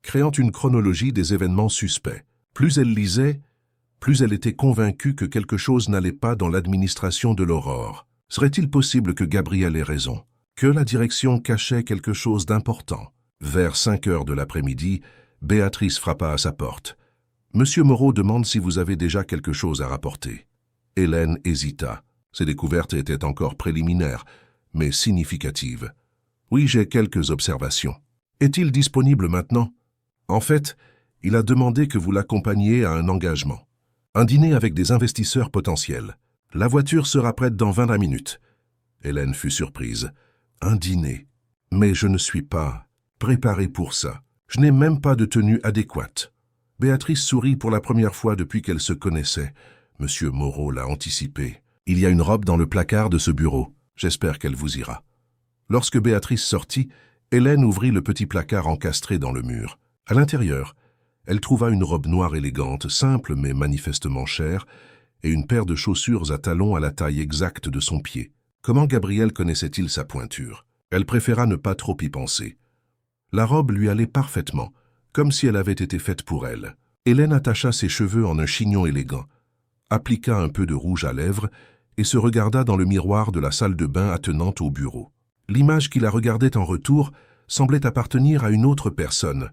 créant une chronologie des événements suspects. Plus elle lisait, plus elle était convaincue que quelque chose n'allait pas dans l'administration de l'Aurore. Serait-il possible que Gabriel ait raison, que la direction cachait quelque chose d'important? Vers 5 heures de l'après-midi, Béatrice frappa à sa porte. « Monsieur Moreau demande si vous avez déjà quelque chose à rapporter. » Hélène hésita. Ses découvertes étaient encore préliminaires, mais significatives. « Oui, j'ai quelques observations. Est-il disponible maintenant? En fait, il a demandé que vous l'accompagniez à un engagement. Un dîner avec des investisseurs potentiels. La voiture sera prête dans 20 minutes. » Hélène fut surprise. « Un dîner? Mais je ne suis pas préparée pour ça. Je n'ai même pas de tenue adéquate. » Béatrice sourit pour la première fois depuis qu'elle se connaissait. Monsieur Moreau l'a anticipé. « Il y a une robe dans le placard de ce bureau. J'espère qu'elle vous ira. » Lorsque Béatrice sortit, Hélène ouvrit le petit placard encastré dans le mur. À l'intérieur, elle trouva une robe noire élégante, simple mais manifestement chère, et une paire de chaussures à talons à la taille exacte de son pied. Comment Gabriel connaissait-il sa pointure? Elle préféra ne pas trop y penser. La robe lui allait parfaitement, comme si elle avait été faite pour elle. Hélène attacha ses cheveux en un chignon élégant, appliqua un peu de rouge à lèvres et se regarda dans le miroir de la salle de bain attenante au bureau. L'image qui la regardait en retour semblait appartenir à une autre personne,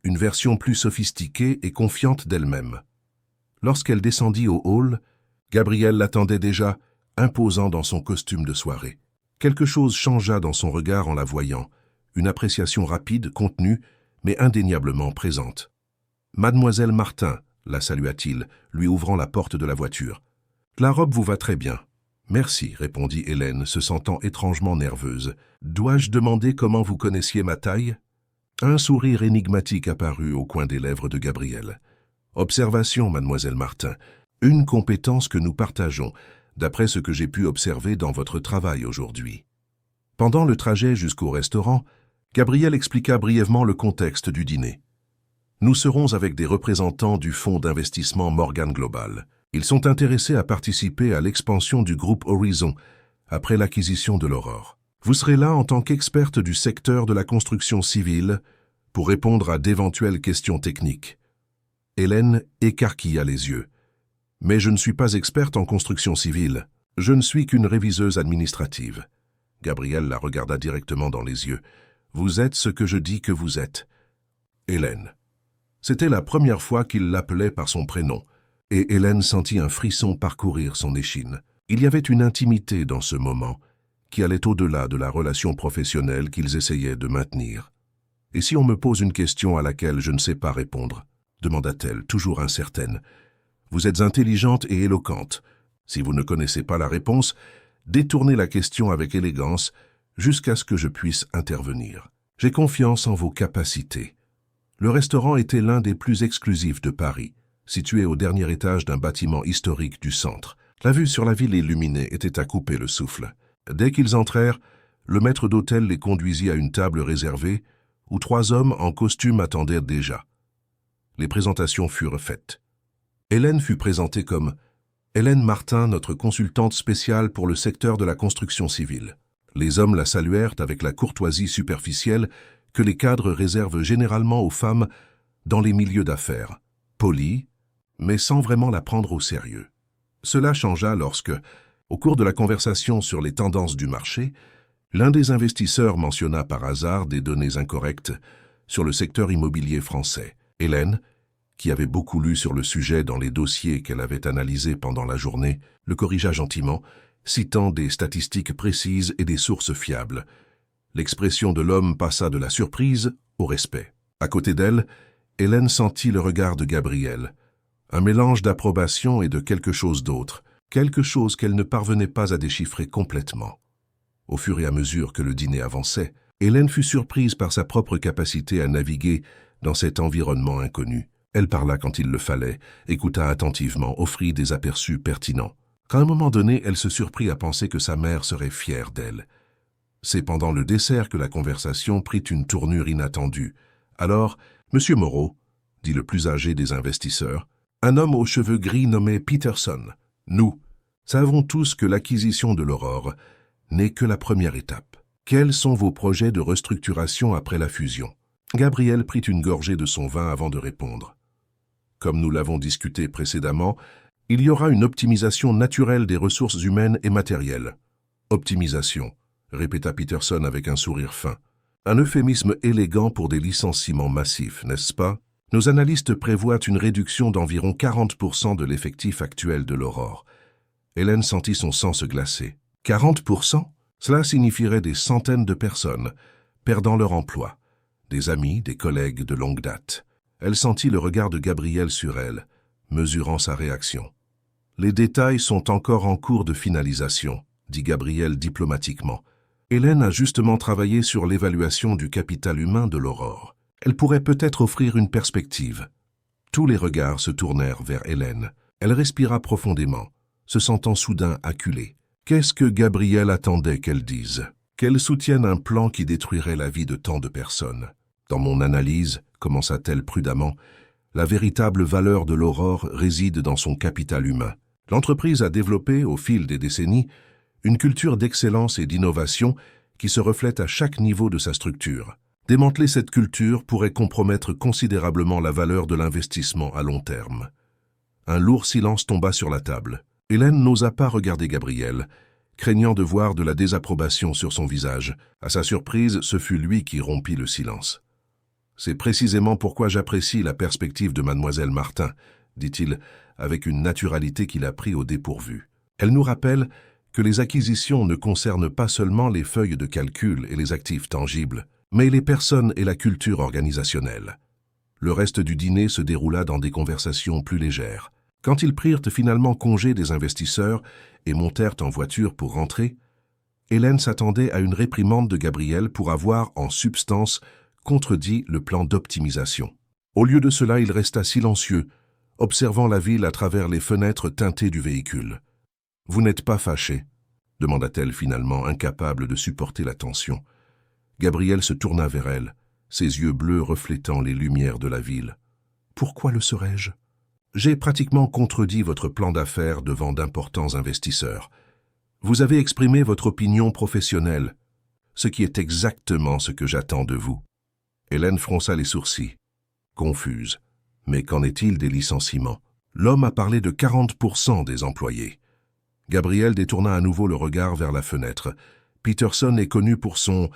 une version plus sophistiquée et confiante d'elle-même. Lorsqu'elle descendit au hall, Gabriel l'attendait déjà, imposant dans son costume de soirée. Quelque chose changea dans son regard en la voyant, une appréciation rapide, contenue, mais indéniablement présente. « Mademoiselle Martin », la salua-t-il, lui ouvrant la porte de la voiture. « La robe vous va très bien. »« Merci », répondit Hélène, se sentant étrangement nerveuse. « Dois-je demander comment vous connaissiez ma taille ?» Un sourire énigmatique apparut au coin des lèvres de Gabriel. « Observation, mademoiselle Martin, une compétence que nous partageons, d'après ce que j'ai pu observer dans votre travail aujourd'hui. » Pendant le trajet jusqu'au restaurant, Gabriel expliqua brièvement le contexte du dîner. « Nous serons avec des représentants du fonds d'investissement Morgan Global. Ils sont intéressés à participer à l'expansion du groupe Horizon après l'acquisition de l'Aurore. Vous serez là en tant qu'experte du secteur de la construction civile pour répondre à d'éventuelles questions techniques. » Hélène écarquilla les yeux. « Mais je ne suis pas experte en construction civile. Je ne suis qu'une réviseuse administrative. » Gabriel la regarda directement dans les yeux. « Vous êtes ce que je dis que vous êtes. » Hélène. C'était la première fois qu'il l'appelait par son prénom, et Hélène sentit un frisson parcourir son échine. Il y avait une intimité dans ce moment qui allait au-delà de la relation professionnelle qu'ils essayaient de maintenir. « Et si on me pose une question à laquelle je ne sais pas répondre ?» demanda-t-elle, toujours incertaine. « Vous êtes intelligente et éloquente. Si vous ne connaissez pas la réponse, détournez la question avec élégance jusqu'à ce que je puisse intervenir. J'ai confiance en vos capacités. » Le restaurant était l'un des plus exclusifs de Paris, situé au dernier étage d'un bâtiment historique du centre. La vue sur la ville illuminée était à couper le souffle. Dès qu'ils entrèrent, le maître d'hôtel les conduisit à une table réservée où 3 hommes en costume attendaient déjà. Les présentations furent faites. Hélène fut présentée comme Hélène Martin, notre consultante spéciale pour le secteur de la construction civile. Les hommes la saluèrent avec la courtoisie superficielle que les cadres réservent généralement aux femmes dans les milieux d'affaires, polie, mais sans vraiment la prendre au sérieux. Cela changea lorsque, au cours de la conversation sur les tendances du marché, l'un des investisseurs mentionna par hasard des données incorrectes sur le secteur immobilier français. Hélène, qui avait beaucoup lu sur le sujet dans les dossiers qu'elle avait analysés pendant la journée, le corrigea gentiment, citant des statistiques précises et des sources fiables. L'expression de l'homme passa de la surprise au respect. À côté d'elle, Hélène sentit le regard de Gabriel, un mélange d'approbation et de quelque chose d'autre, quelque chose qu'elle ne parvenait pas à déchiffrer complètement. Au fur et à mesure que le dîner avançait, Hélène fut surprise par sa propre capacité à naviguer dans cet environnement inconnu. Elle parla quand il le fallait, écouta attentivement, offrit des aperçus pertinents. À un moment donné, elle se surprit à penser que sa mère serait fière d'elle. C'est pendant le dessert que la conversation prit une tournure inattendue. Alors, « Monsieur Moreau », dit le plus âgé des investisseurs, un homme aux cheveux gris nommé Peterson. Nous savons tous que l'acquisition de l'Aurore n'est que la première étape. Quels sont vos projets de restructuration après la fusion? Gabriel prit une gorgée de son vin avant de répondre. Comme nous l'avons discuté précédemment, il y aura une optimisation naturelle des ressources humaines et matérielles. Optimisation, répéta Peterson avec un sourire fin. Un euphémisme élégant pour des licenciements massifs, n'est-ce pas? Nos analystes prévoient une réduction d'environ 40% de l'effectif actuel de l'Aurore. Hélène sentit son sang se glacer. 40%? Cela signifierait des centaines de personnes perdant leur emploi, des amis, des collègues de longue date. Elle sentit le regard de Gabriel sur elle, mesurant sa réaction. « Les détails sont encore en cours de finalisation », dit Gabriel diplomatiquement. Hélène a justement travaillé sur l'évaluation du capital humain de l'Aurore. Elle pourrait peut-être offrir une perspective. Tous les regards se tournèrent vers Hélène. Elle respira profondément, se sentant soudain acculée. Qu'est-ce que Gabriel attendait qu'elle dise? Qu'elle soutienne un plan qui détruirait la vie de tant de personnes. Dans mon analyse, commença-t-elle prudemment, la véritable valeur de l'Aurore réside dans son capital humain. L'entreprise a développé, au fil des décennies, une culture d'excellence et d'innovation qui se reflète à chaque niveau de sa structure. Démanteler cette culture pourrait compromettre considérablement la valeur de l'investissement à long terme. Un lourd silence tomba sur la table. Hélène n'osa pas regarder Gabriel, craignant de voir de la désapprobation sur son visage. À sa surprise, ce fut lui qui rompit le silence. « C'est précisément pourquoi j'apprécie la perspective de mademoiselle Martin, » dit-il, avec une naturalité qui l'a pris au dépourvu. « Elle nous rappelle que les acquisitions ne concernent pas seulement les feuilles de calcul et les actifs tangibles, mais les personnes et la culture organisationnelle. » Le reste du dîner se déroula dans des conversations plus légères. Quand ils prirent finalement congé des investisseurs et montèrent en voiture pour rentrer, Hélène s'attendait à une réprimande de Gabriel pour avoir, en substance, contredit le plan d'optimisation. Au lieu de cela, il resta silencieux, observant la ville à travers les fenêtres teintées du véhicule. « Vous n'êtes pas fâché ?» demanda-t-elle finalement, incapable de supporter la tension. Gabriel se tourna vers elle, ses yeux bleus reflétant les lumières de la ville. « Pourquoi le serais-je ? J'ai pratiquement contredit votre plan d'affaires devant d'importants investisseurs. Vous avez exprimé votre opinion professionnelle, ce qui est exactement ce que j'attends de vous. » Hélène fronça les sourcils, confuse. Mais qu'en est-il des licenciements? L'homme a parlé de 40% des employés. Gabriel détourna à nouveau le regard vers la fenêtre. Peterson est connu pour son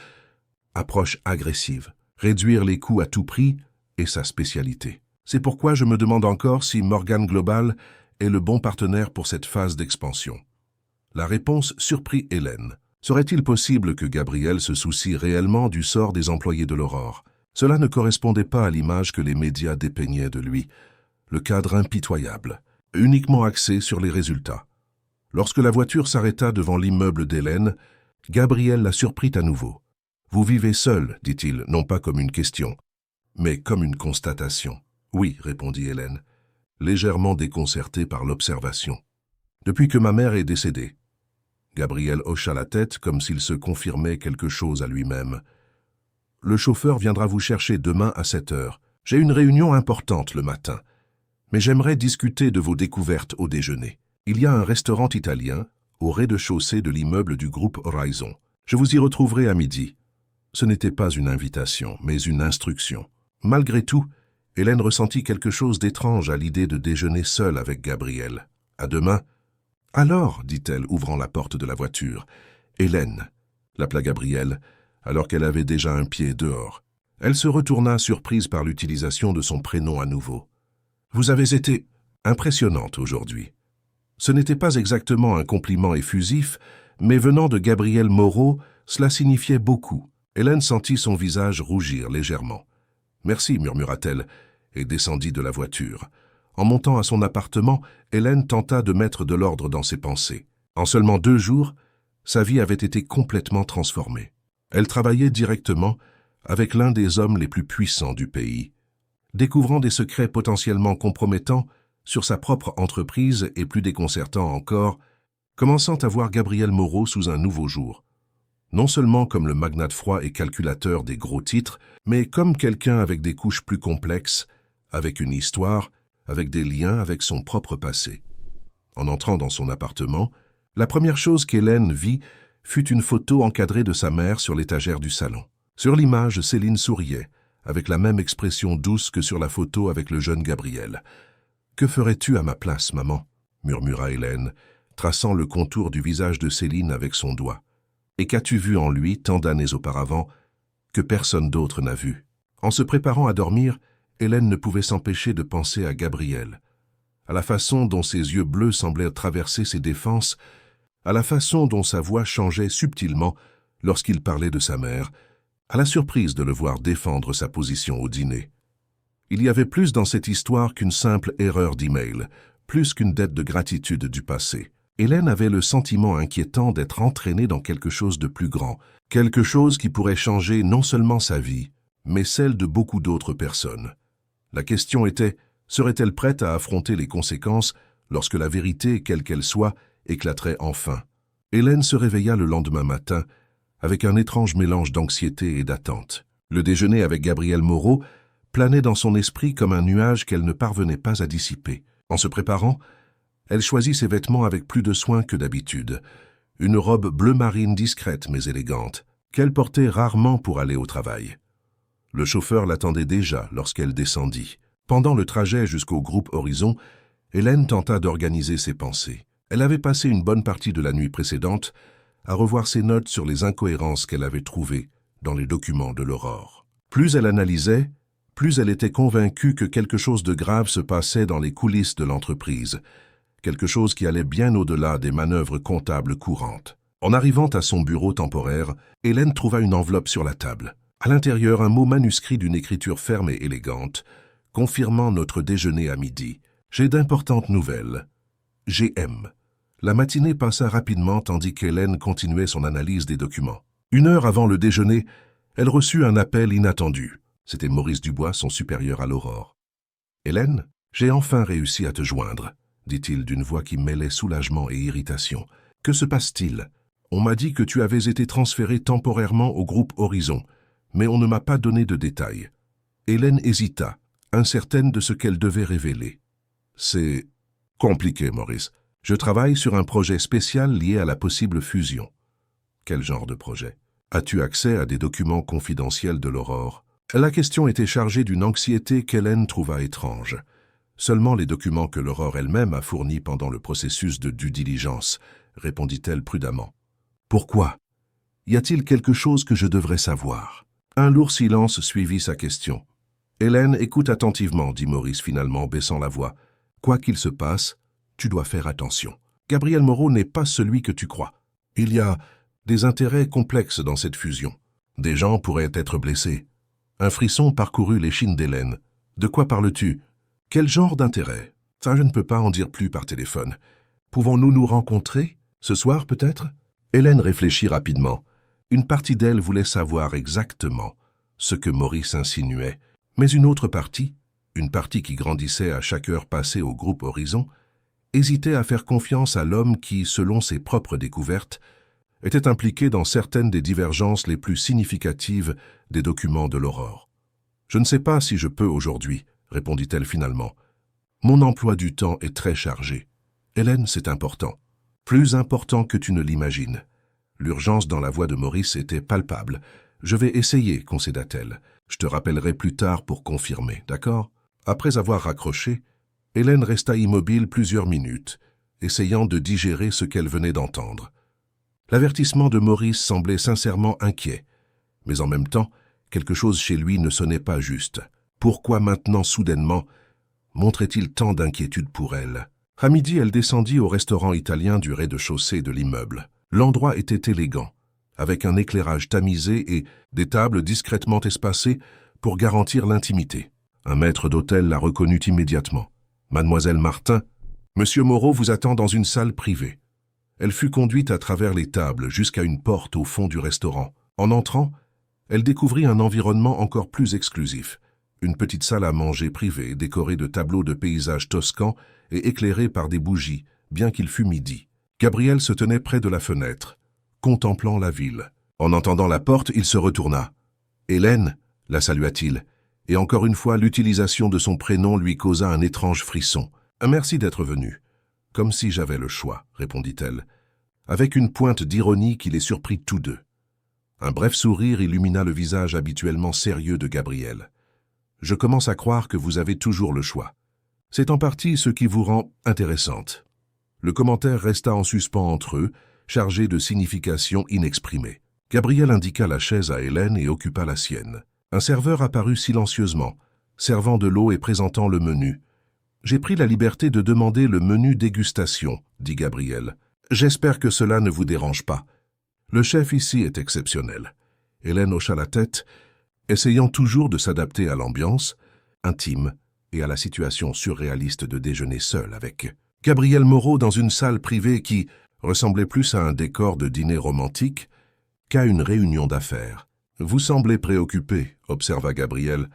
approche agressive. Réduire les coûts à tout prix est sa spécialité. C'est pourquoi je me demande encore si Morgan Global est le bon partenaire pour cette phase d'expansion. La réponse surprit Hélène. Serait-il possible que Gabriel se soucie réellement du sort des employés de l'Aurore? Cela ne correspondait pas à l'image que les médias dépeignaient de lui. Le cadre impitoyable, uniquement axé sur les résultats. Lorsque la voiture s'arrêta devant l'immeuble d'Hélène, Gabriel la surprit à nouveau. « Vous vivez seul, dit-il, non pas comme une question, mais comme une constatation. »« Oui, répondit Hélène, légèrement déconcertée par l'observation. « Depuis que ma mère est décédée. » Gabriel hocha la tête comme s'il se confirmait quelque chose à lui-même. « Le chauffeur viendra vous chercher demain à 7 heures. J'ai une réunion importante le matin, mais j'aimerais discuter de vos découvertes au déjeuner. Il y a un restaurant italien au rez-de-chaussée de l'immeuble du groupe Horizon. Je vous y retrouverai à midi. » Ce n'était pas une invitation, mais une instruction. Malgré tout, Hélène ressentit quelque chose d'étrange à l'idée de déjeuner seule avec Gabriel. « À demain. »« Alors, dit-elle, ouvrant la porte de la voiture. « Hélène, » l'appela Gabriel, alors qu'elle avait déjà un pied dehors. Elle se retourna, surprise par l'utilisation de son prénom à nouveau. « Vous avez été impressionnante aujourd'hui. » Ce n'était pas exactement un compliment effusif, mais venant de Gabriel Moreau, cela signifiait beaucoup. Hélène sentit son visage rougir légèrement. « Merci, murmura-t-elle, et descendit de la voiture. En montant à son appartement, Hélène tenta de mettre de l'ordre dans ses pensées. En seulement 2 jours, sa vie avait été complètement transformée. Elle travaillait directement avec l'un des hommes les plus puissants du pays. Découvrant des secrets potentiellement compromettants sur sa propre entreprise et plus déconcertants encore, commençant à voir Gabriel Moreau sous un nouveau jour. Non seulement comme le magnate froid et calculateur des gros titres, mais comme quelqu'un avec des couches plus complexes, avec une histoire, avec des liens avec son propre passé. En entrant dans son appartement, la première chose qu'Hélène vit fut une photo encadrée de sa mère sur l'étagère du salon. Sur l'image, Céline souriait, avec la même expression douce que sur la photo avec le jeune Gabriel. « Que ferais-tu à ma place, maman ?» murmura Hélène, traçant le contour du visage de Céline avec son doigt. « Et qu'as-tu vu en lui, tant d'années auparavant, que personne d'autre n'a vu ?» En se préparant à dormir, Hélène ne pouvait s'empêcher de penser à Gabriel, à la façon dont ses yeux bleus semblaient traverser ses défenses, à la façon dont sa voix changeait subtilement lorsqu'il parlait de sa mère, à la surprise de le voir défendre sa position au dîner. Il y avait plus dans cette histoire qu'une simple erreur d'email, plus qu'une dette de gratitude du passé. Hélène avait le sentiment inquiétant d'être entraînée dans quelque chose de plus grand, quelque chose qui pourrait changer non seulement sa vie, mais celle de beaucoup d'autres personnes. La question était, serait-elle prête à affronter les conséquences lorsque la vérité, quelle qu'elle soit, éclaterait enfin? Hélène se réveilla le lendemain matin avec un étrange mélange d'anxiété et d'attente. Le déjeuner avec Gabriel Moreau planait dans son esprit comme un nuage qu'elle ne parvenait pas à dissiper. En se préparant, elle choisit ses vêtements avec plus de soin que d'habitude. Une robe bleu marine discrète mais élégante, qu'elle portait rarement pour aller au travail. Le chauffeur l'attendait déjà lorsqu'elle descendit. Pendant le trajet jusqu'au groupe Horizon, Hélène tenta d'organiser ses pensées. Elle avait passé une bonne partie de la nuit précédente à revoir ses notes sur les incohérences qu'elle avait trouvées dans les documents de l'Aurore. Plus elle analysait, plus elle était convaincue que quelque chose de grave se passait dans les coulisses de l'entreprise, quelque chose qui allait bien au-delà des manœuvres comptables courantes. En arrivant à son bureau temporaire, Hélène trouva une enveloppe sur la table. À l'intérieur, un mot manuscrit d'une écriture ferme et élégante, confirmant notre déjeuner à midi. « J'ai d'importantes nouvelles. GM. » La matinée passa rapidement tandis qu'Hélène continuait son analyse des documents. 1 heure avant le déjeuner, elle reçut un appel inattendu. C'était Maurice Dubois, son supérieur à l'Aurore. « Hélène, j'ai enfin réussi à te joindre, » dit-il d'une voix qui mêlait soulagement et irritation. « Que se passe-t-il? On m'a dit que tu avais été transféré temporairement au groupe Horizon, mais on ne m'a pas donné de détails. » Hélène hésita, incertaine de ce qu'elle devait révéler. « C'est compliqué, Maurice. Je travaille sur un projet spécial lié à la possible fusion. » « Quel genre de projet? As-tu accès à des documents confidentiels de l'Aurore? » La question était chargée d'une anxiété qu'Hélène trouva étrange. Seulement les documents que l'Aurore elle-même a fournis pendant le processus de due diligence, répondit-elle prudemment. Pourquoi? Y a-t-il quelque chose que je devrais savoir? Un lourd silence suivit sa question. Hélène, écoute attentivement, dit Maurice finalement, baissant la voix. Quoi qu'il se passe, tu dois faire attention. Gabriel Moreau n'est pas celui que tu crois. Il y a des intérêts complexes dans cette fusion. Des gens pourraient être blessés. Un frisson parcourut l'échine d'Hélène. De quoi parles-tu? Quel genre d'intérêt? Ça, je ne peux pas en dire plus par téléphone. Pouvons-nous nous rencontrer? Ce soir, peut-être? Hélène réfléchit rapidement. Une partie d'elle voulait savoir exactement ce que Maurice insinuait, mais une autre partie, une partie qui grandissait à chaque heure passée au groupe Horizon, hésitait à faire confiance à l'homme qui, selon ses propres découvertes, était impliqué dans certaines des divergences les plus significatives des documents de l'Aurore. « Je ne sais pas si je peux aujourd'hui, » répondit-elle finalement. « Mon emploi du temps est très chargé. Hélène, c'est important. Plus important que tu ne l'imagines. » L'urgence dans la voix de Maurice était palpable. « Je vais essayer, » concéda-t-elle. « Je te rappellerai plus tard pour confirmer, d'accord ?» Après avoir raccroché, Hélène resta immobile plusieurs minutes, essayant de digérer ce qu'elle venait d'entendre. L'avertissement de Maurice semblait sincèrement inquiet, mais en même temps, quelque chose chez lui ne sonnait pas juste. Pourquoi maintenant, soudainement, montrait-il tant d'inquiétude pour elle? À midi, elle descendit au restaurant italien du rez-de-chaussée de l'immeuble. L'endroit était élégant, avec un éclairage tamisé et des tables discrètement espacées pour garantir l'intimité. Un maître d'hôtel la reconnut immédiatement. « Mademoiselle Martin, Monsieur Moreau vous attend dans une salle privée. » Elle fut conduite à travers les tables jusqu'à une porte au fond du restaurant. En entrant, elle découvrit un environnement encore plus exclusif. Une petite salle à manger privée, décorée de tableaux de paysages toscans et éclairée par des bougies, bien qu'il fût midi. Gabriel se tenait près de la fenêtre, contemplant la ville. En entendant la porte, il se retourna. « Hélène » la salua-t-il, et encore une fois l'utilisation de son prénom lui causa un étrange frisson. « Merci d'être venu. »« Comme si j'avais le choix, » répondit-elle, avec une pointe d'ironie qui les surprit tous deux. Un bref sourire illumina le visage habituellement sérieux de Gabriel. « Je commence à croire que vous avez toujours le choix. C'est en partie ce qui vous rend intéressante. » Le commentaire resta en suspens entre eux, chargé de significations inexprimées. Gabriel indiqua la chaise à Hélène et occupa la sienne. Un serveur apparut silencieusement, servant de l'eau et présentant le menu. « J'ai pris la liberté de demander le menu dégustation, » dit Gabriel. « J'espère que cela ne vous dérange pas. Le chef ici est exceptionnel. » Hélène hocha la tête, essayant toujours de s'adapter à l'ambiance intime et à la situation surréaliste de déjeuner seul avec Gabriel Moreau dans une salle privée qui ressemblait plus à un décor de dîner romantique qu'à une réunion d'affaires. « Vous semblez préoccupé, » observa Gabriel,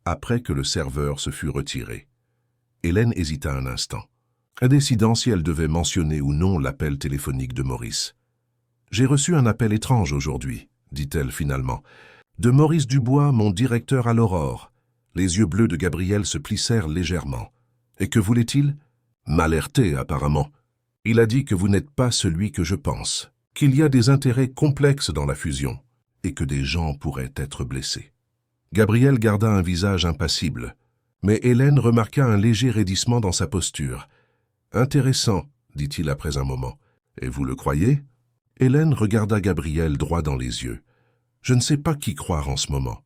après que le serveur se fut retiré. Hélène hésita un instant, décidant si elle devait mentionner ou non l'appel téléphonique de Maurice. « J'ai reçu un appel étrange aujourd'hui, » dit-elle finalement. « De Maurice Dubois, mon directeur à l'Aurore. » Les yeux bleus de Gabriel se plissèrent légèrement. « Et que voulait-il » ?« M'alerter, apparemment. Il a dit que vous n'êtes pas celui que je pense, qu'il y a des intérêts complexes dans la fusion, et que des gens pourraient être blessés. » Gabriel garda un visage impassible, mais Hélène remarqua un léger raidissement dans sa posture. « Intéressant, » dit-il après un moment. « Et vous le croyez ?» Hélène regarda Gabriel droit dans les yeux. « Je ne sais pas qui croire en ce moment.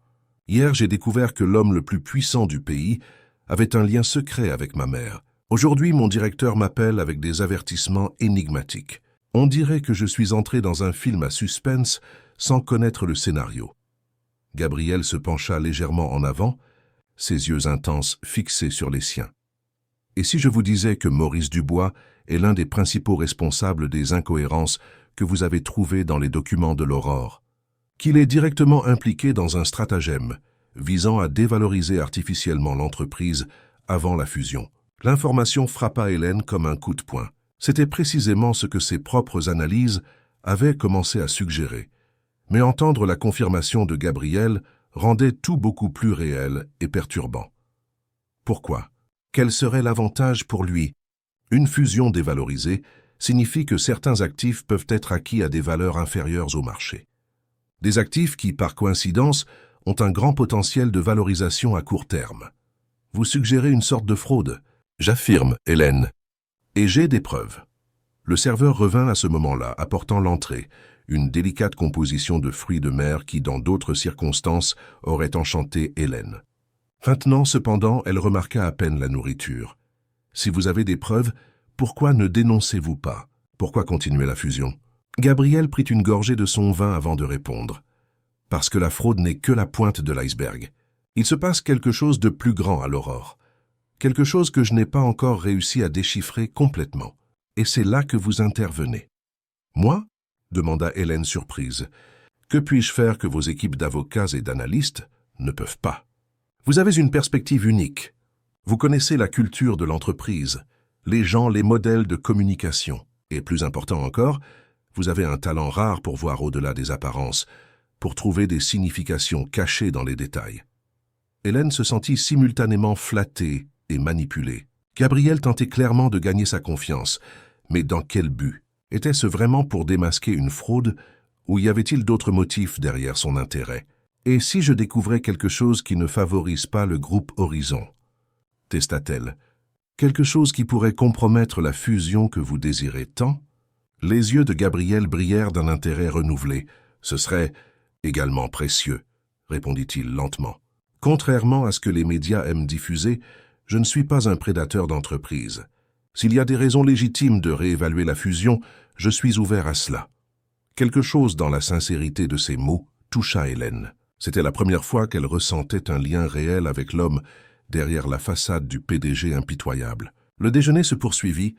Hier, j'ai découvert que l'homme le plus puissant du pays avait un lien secret avec ma mère. Aujourd'hui, mon directeur m'appelle avec des avertissements énigmatiques. On dirait que je suis entré dans un film à suspense sans connaître le scénario. » Gabriel se pencha légèrement en avant, ses yeux intenses fixés sur les siens. « Et si je vous disais que Maurice Dubois est l'un des principaux responsables des incohérences que vous avez trouvées dans les documents de l'Aurore, qu'il est directement impliqué dans un stratagème visant à dévaloriser artificiellement l'entreprise avant la fusion. » L'information frappa Hélène comme un coup de poing. C'était précisément ce que ses propres analyses avaient commencé à suggérer. Mais entendre la confirmation de Gabriel rendait tout beaucoup plus réel et perturbant. Pourquoi? Quel serait l'avantage pour lui? Une fusion dévalorisée signifie que certains actifs peuvent être acquis à des valeurs inférieures au marché. Des actifs qui, par coïncidence, ont un grand potentiel de valorisation à court terme. Vous suggérez une sorte de fraude? J'affirme, Hélène. Et j'ai des preuves. Le serveur revint à ce moment-là, apportant l'entrée, une délicate composition de fruits de mer qui, dans d'autres circonstances, aurait enchanté Hélène. Maintenant, cependant, elle remarqua à peine la nourriture. Si vous avez des preuves, pourquoi ne dénoncez-vous pas? Pourquoi continuer la fusion? Gabriel prit une gorgée de son vin avant de répondre. Parce que la fraude n'est que la pointe de l'iceberg. Il se passe quelque chose de plus grand à l'Aurore. Quelque chose que je n'ai pas encore réussi à déchiffrer complètement. Et c'est là que vous intervenez. Moi? Demanda Hélène surprise. Que puis-je faire que vos équipes d'avocats et d'analystes ne peuvent pas? Vous avez une perspective unique. Vous connaissez la culture de l'entreprise, les gens, les modèles de communication. Et plus important encore, vous avez un talent rare pour voir au-delà des apparences, pour trouver des significations cachées dans les détails. Hélène se sentit simultanément flattée et manipulée. Gabriel tentait clairement de gagner sa confiance, mais dans quel but? Était-ce vraiment pour démasquer une fraude ou y avait-il d'autres motifs derrière son intérêt? Et si je découvrais quelque chose qui ne favorise pas le groupe Horizon? Testa-t-elle. Quelque chose qui pourrait compromettre la fusion que vous désirez tant? Les yeux de Gabriel brillèrent d'un intérêt renouvelé. Ce serait également précieux, répondit-il lentement. Contrairement à ce que les médias aiment diffuser, je ne suis pas un prédateur d'entreprise. S'il y a des raisons légitimes de réévaluer la fusion, je suis ouvert à cela. Quelque chose dans la sincérité de ces mots toucha Hélène. C'était la première fois qu'elle ressentait un lien réel avec l'homme derrière la façade du PDG impitoyable. Le déjeuner se poursuivit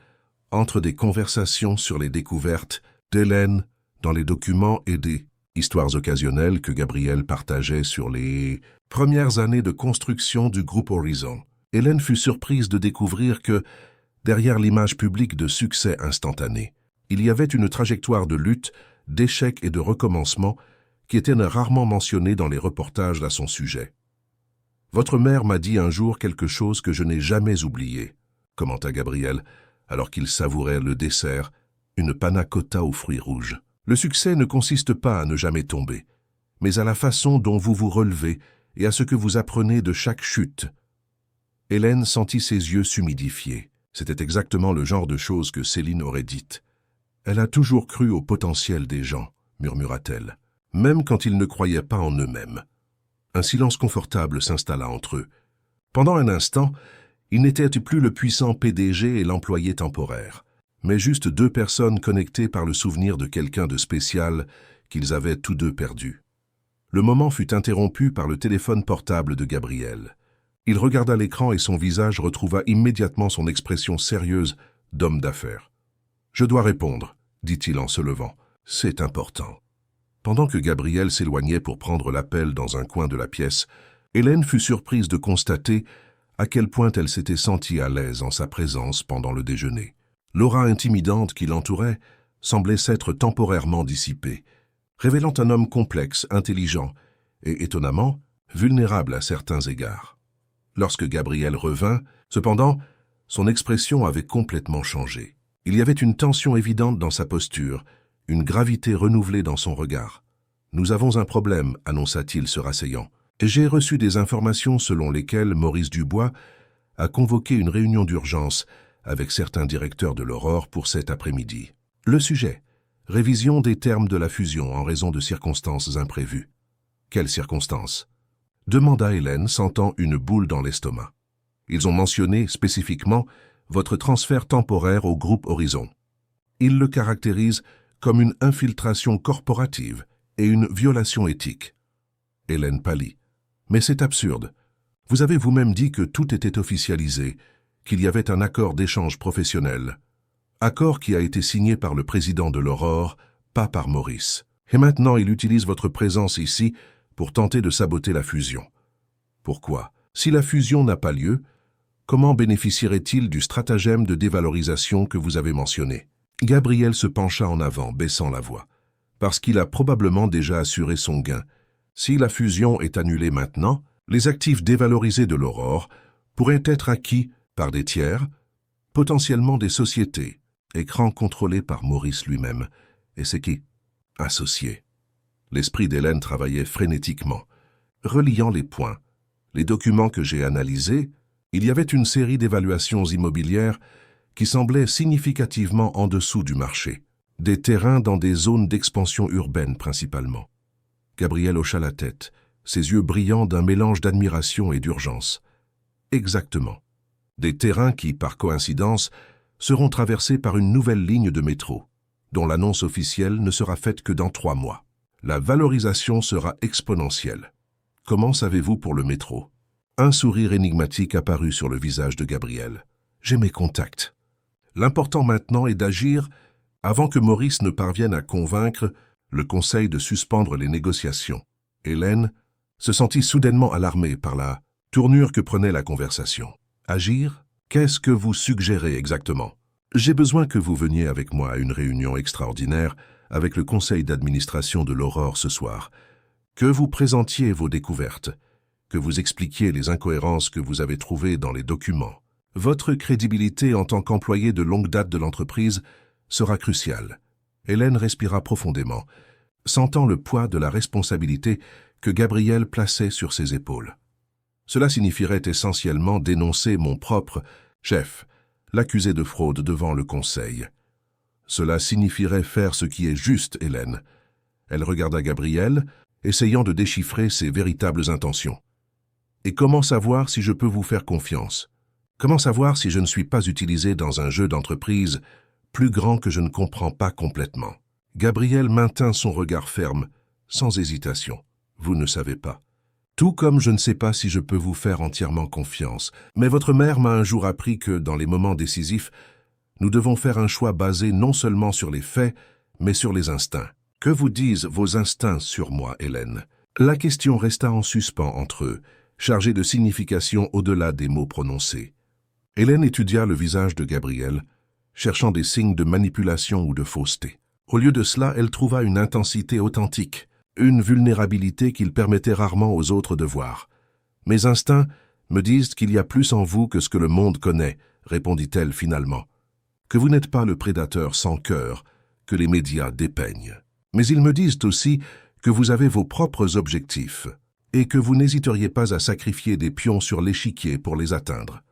entre des conversations sur les découvertes d'Hélène dans les documents et des histoires occasionnelles que Gabriel partageait sur les premières années de construction du groupe Horizon. Hélène fut surprise de découvrir que, derrière l'image publique de succès instantané, il y avait une trajectoire de lutte, d'échecs et de recommencement qui était rarement mentionnée dans les reportages à son sujet. « Votre mère m'a dit un jour quelque chose que je n'ai jamais oublié », commenta Gabriel, alors qu'il savourait le dessert, une panna cotta aux fruits rouges. « Le succès ne consiste pas à ne jamais tomber, mais à la façon dont vous vous relevez et à ce que vous apprenez de chaque chute. » Hélène sentit ses yeux s'humidifier. C'était exactement le genre de choses que Céline aurait dites. « Elle a toujours cru au potentiel des gens », murmura-t-elle, même quand ils ne croyaient pas en eux-mêmes. Un silence confortable s'installa entre eux. Pendant un instant, il n'était plus le puissant PDG et l'employé temporaire, mais juste deux personnes connectées par le souvenir de quelqu'un de spécial qu'ils avaient tous deux perdu. Le moment fut interrompu par le téléphone portable de Gabriel. Il regarda l'écran et son visage retrouva immédiatement son expression sérieuse d'homme d'affaires. « Je dois répondre, » dit-il en se levant. « C'est important. » Pendant que Gabriel s'éloignait pour prendre l'appel dans un coin de la pièce, Hélène fut surprise de constater à quel point elle s'était sentie à l'aise en sa présence pendant le déjeuner. L'aura intimidante qui l'entourait semblait s'être temporairement dissipée, révélant un homme complexe, intelligent et, étonnamment, vulnérable à certains égards. Lorsque Gabriel revint, cependant, son expression avait complètement changé. Il y avait une tension évidente dans sa posture, une gravité renouvelée dans son regard. « Nous avons un problème », annonça-t-il se rasseyant. « J'ai reçu des informations selon lesquelles Maurice Dubois a convoqué une réunion d'urgence avec certains directeurs de l'Aurore pour cet après-midi. Le sujet: révision des termes de la fusion en raison de circonstances imprévues. Quelles circonstances? Demanda Hélène, sentant une boule dans l'estomac. Ils ont mentionné spécifiquement votre transfert temporaire au groupe Horizon. Ils le caractérisent comme une infiltration corporative et une violation éthique. Hélène pâlit. Mais c'est absurde. Vous avez vous-même dit que tout était officialisé, qu'il y avait un accord d'échange professionnel. Accord qui a été signé par le président de l'Aurore, pas par Maurice. Et maintenant, il utilise votre présence ici pour tenter de saboter la fusion. Pourquoi? Si la fusion n'a pas lieu, comment bénéficierait-il du stratagème de dévalorisation que vous avez mentionné? Gabriel se pencha en avant, baissant la voix, parce qu'il a probablement déjà assuré son gain. Si la fusion est annulée maintenant, les actifs dévalorisés de l'Aurore pourraient être acquis par des tiers, potentiellement des sociétés, écran contrôlé par Maurice lui-même. Et c'est qui? Associé. L'esprit d'Hélène travaillait frénétiquement. Reliant les points, les documents que j'ai analysés, il y avait une série d'évaluations immobilières qui semblaient significativement en dessous du marché. Des terrains dans des zones d'expansion urbaine principalement. Gabriel hocha la tête, ses yeux brillants d'un mélange d'admiration et d'urgence. Exactement. Des terrains qui, par coïncidence, seront traversés par une nouvelle ligne de métro, dont l'annonce officielle ne sera faite que dans 3 mois. La valorisation sera exponentielle. Comment savez-vous pour le métro? Un sourire énigmatique apparut sur le visage de Gabriel. J'ai mes contacts. L'important maintenant est d'agir avant que Maurice ne parvienne à convaincre le conseil de suspendre les négociations. Hélène se sentit soudainement alarmée par la tournure que prenait la conversation. Agir? Qu'est-ce que vous suggérez exactement? J'ai besoin que vous veniez avec moi à une réunion extraordinaire avec le conseil d'administration de l'Aurore ce soir, que vous présentiez vos découvertes, que vous expliquiez les incohérences que vous avez trouvées dans les documents. Votre crédibilité en tant qu'employé de longue date de l'entreprise sera cruciale. Hélène respira profondément, sentant le poids de la responsabilité que Gabriel plaçait sur ses épaules. Cela signifierait essentiellement dénoncer mon propre chef, l'accuser de fraude devant le conseil. Cela signifierait faire ce qui est juste, Hélène. Elle regarda Gabriel, essayant de déchiffrer ses véritables intentions. Et comment savoir si je peux vous faire confiance? Comment savoir si je ne suis pas utilisé dans un jeu d'entreprise plus grand que je ne comprends pas complètement? Gabriel maintint son regard ferme, sans hésitation. Vous ne savez pas. Tout comme je ne sais pas si je peux vous faire entièrement confiance. Mais votre mère m'a un jour appris que, dans les moments décisifs, nous devons faire un choix basé non seulement sur les faits, mais sur les instincts. Que vous disent vos instincts sur moi, Hélène? La question resta en suspens entre eux, chargée de signification au-delà des mots prononcés. Hélène étudia le visage de Gabriel, cherchant des signes de manipulation ou de fausseté. Au lieu de cela, elle trouva une intensité authentique, une vulnérabilité qu'il permettait rarement aux autres de voir. « Mes instincts me disent qu'il y a plus en vous que ce que le monde connaît, » répondit-elle finalement. « Que vous n'êtes pas le prédateur sans cœur que les médias dépeignent. Mais ils me disent aussi que vous avez vos propres objectifs et que vous n'hésiteriez pas à sacrifier des pions sur l'échiquier pour les atteindre. »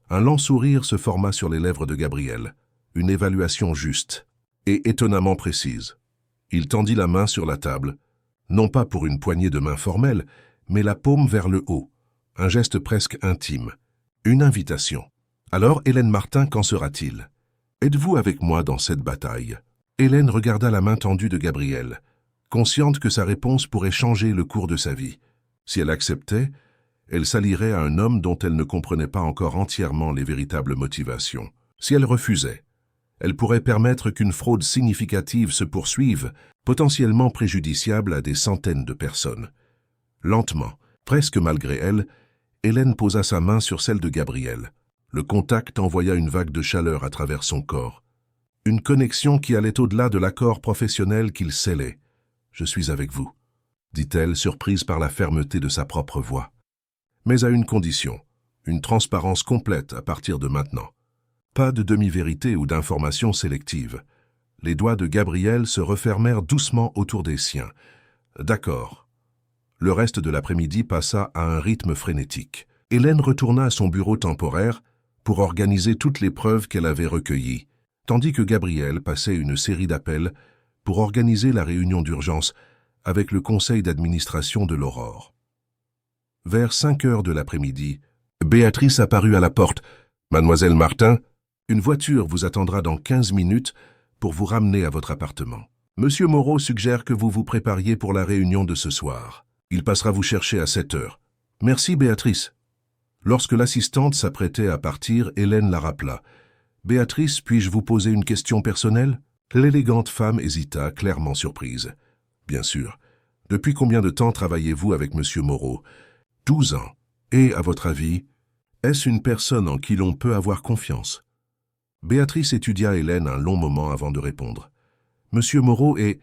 Un lent sourire se forma sur les lèvres de Gabriel, une évaluation juste et étonnamment précise. Il tendit la main sur la table, non pas pour une poignée de main formelle, mais la paume vers le haut, un geste presque intime, une invitation. Alors Hélène Martin, qu'en sera-t-il? Êtes-vous avec moi dans cette bataille? Hélène regarda la main tendue de Gabriel, consciente que sa réponse pourrait changer le cours de sa vie. Si elle acceptait, elle s'allierait à un homme dont elle ne comprenait pas encore entièrement les véritables motivations. Si elle refusait, elle pourrait permettre qu'une fraude significative se poursuive, potentiellement préjudiciable à des centaines de personnes. Lentement, presque malgré elle, Hélène posa sa main sur celle de Gabriel. Le contact envoya une vague de chaleur à travers son corps. Une connexion qui allait au-delà de l'accord professionnel qu'il scellait. « Je suis avec vous », dit-elle, surprise par la fermeté de sa propre voix. Mais à une condition, une transparence complète à partir de maintenant. Pas de demi-vérité ou d'informations sélectives. Les doigts de Gabriel se refermèrent doucement autour des siens. D'accord. Le reste de l'après-midi passa à un rythme frénétique. Hélène retourna à son bureau temporaire, pour organiser toutes les preuves qu'elle avait recueillies, tandis que Gabrielle passait une série d'appels pour organiser la réunion d'urgence avec le conseil d'administration de l'Aurore. Vers 5 heures de l'après-midi, Béatrice apparut à la porte. « Mademoiselle Martin, une voiture vous attendra dans 15 minutes pour vous ramener à votre appartement. Monsieur Moreau suggère que vous vous prépariez pour la réunion de ce soir. Il passera vous chercher à 7 heures. Merci, Béatrice. » Lorsque l'assistante s'apprêtait à partir, Hélène la rappela. « Béatrice, puis-je vous poser une question personnelle ?» L'élégante femme hésita, clairement surprise. « Bien sûr. Depuis combien de temps travaillez-vous avec Monsieur Moreau ?»« 12 ans. Et, à votre avis, est-ce une personne en qui l'on peut avoir confiance ?» Béatrice étudia Hélène un long moment avant de répondre. « Monsieur Moreau est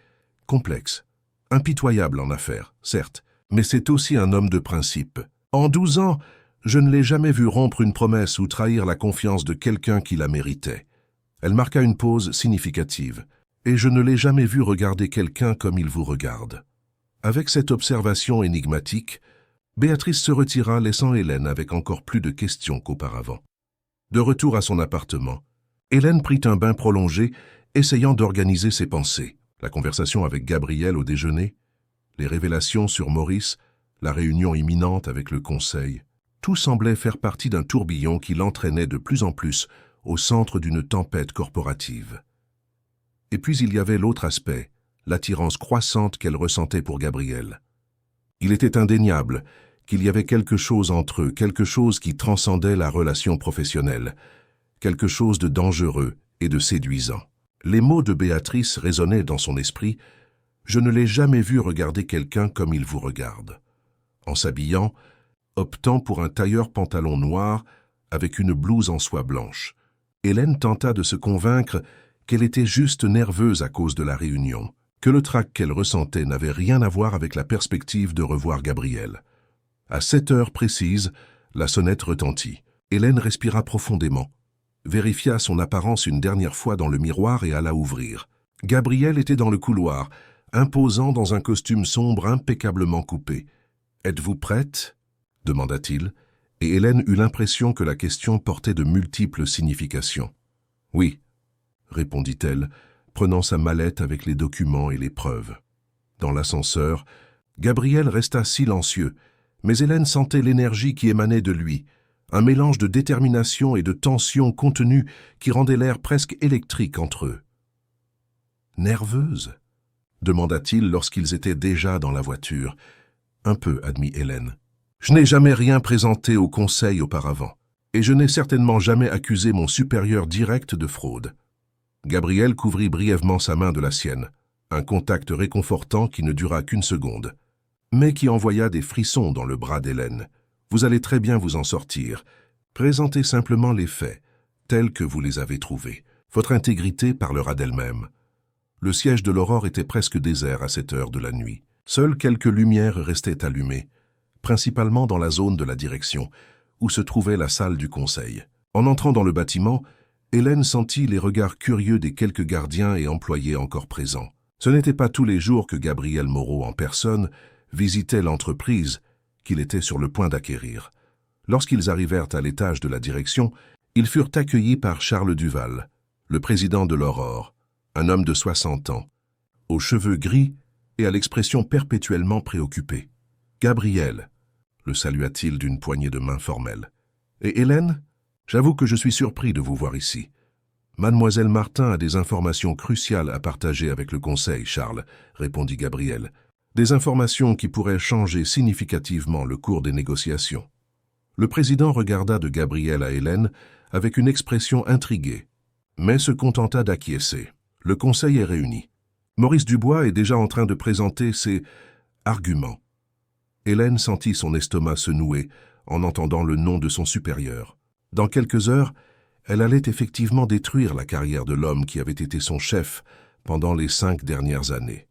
complexe, impitoyable en affaires, certes, mais c'est aussi un homme de principe. En 12 ans, je ne l'ai jamais vu rompre une promesse ou trahir la confiance de quelqu'un qui la méritait. » Elle marqua une pause significative. « Et je ne l'ai jamais vu regarder quelqu'un comme il vous regarde. » Avec cette observation énigmatique, Béatrice se retira, laissant Hélène avec encore plus de questions qu'auparavant. De retour à son appartement, Hélène prit un bain prolongé, essayant d'organiser ses pensées. La conversation avec Gabrielle au déjeuner, les révélations sur Maurice, la réunion imminente avec le conseil, tout semblait faire partie d'un tourbillon qui l'entraînait de plus en plus au centre d'une tempête corporative. Et puis il y avait l'autre aspect, l'attirance croissante qu'elle ressentait pour Gabrielle. Il était indéniable qu'il y avait quelque chose entre eux, quelque chose qui transcendait la relation professionnelle, quelque chose de dangereux et de séduisant. Les mots de Béatrice résonnaient dans son esprit. « Je ne l'ai jamais vu regarder quelqu'un comme il vous regarde. » En s'habillant, optant pour un tailleur pantalon noir avec une blouse en soie blanche, Hélène tenta de se convaincre qu'elle était juste nerveuse à cause de la réunion, que le trac qu'elle ressentait n'avait rien à voir avec la perspective de revoir Gabrielle. À 7 heures précises, la sonnette retentit. Hélène respira profondément, vérifia son apparence une dernière fois dans le miroir et alla ouvrir. Gabrielle était dans le couloir, imposant dans un costume sombre impeccablement coupé. « Êtes-vous prête ?» demanda-t-il, et Hélène eut l'impression que la question portait de multiples significations. « Oui », répondit-elle, prenant sa mallette avec les documents et les preuves. Dans l'ascenseur, Gabriel resta silencieux, mais Hélène sentait l'énergie qui émanait de lui, un mélange de détermination et de tension contenue qui rendait l'air presque électrique entre eux. « Nerveuse ?» demanda-t-il lorsqu'ils étaient déjà dans la voiture. « Un peu, » admit Hélène. « Je n'ai jamais rien présenté au conseil auparavant, et je n'ai certainement jamais accusé mon supérieur direct de fraude. » Gabriel couvrit brièvement sa main de la sienne, un contact réconfortant qui ne dura qu'une seconde, mais qui envoya des frissons dans le bras d'Hélène. « Vous allez très bien vous en sortir. Présentez simplement les faits, tels que vous les avez trouvés. Votre intégrité parlera d'elle-même. » Le siège de l'Aurore était presque désert à cette heure de la nuit. Seules quelques lumières restaient allumées, principalement dans la zone de la direction, où se trouvait la salle du conseil. En entrant dans le bâtiment, Hélène sentit les regards curieux des quelques gardiens et employés encore présents. Ce n'était pas tous les jours que Gabriel Moreau en personne visitait l'entreprise qu'il était sur le point d'acquérir. Lorsqu'ils arrivèrent à l'étage de la direction, ils furent accueillis par Charles Duval, le président de l'Aurore, un homme de 60 ans, aux cheveux gris et à l'expression perpétuellement préoccupée. « Gabriel », le salua-t-il d'une poignée de main formelle. « Et Hélène, j'avoue que je suis surpris de vous voir ici. Mademoiselle Martin a des informations cruciales à partager avec le conseil, Charles, » répondit Gabriel. « Des informations qui pourraient changer significativement le cours des négociations. » Le président regarda de Gabriel à Hélène avec une expression intriguée, mais se contenta d'acquiescer. Le conseil est réuni. Maurice Dubois est déjà en train de présenter ses arguments. Hélène sentit son estomac se nouer en entendant le nom de son supérieur. Dans quelques heures, elle allait effectivement détruire la carrière de l'homme qui avait été son chef pendant les 5 dernières années.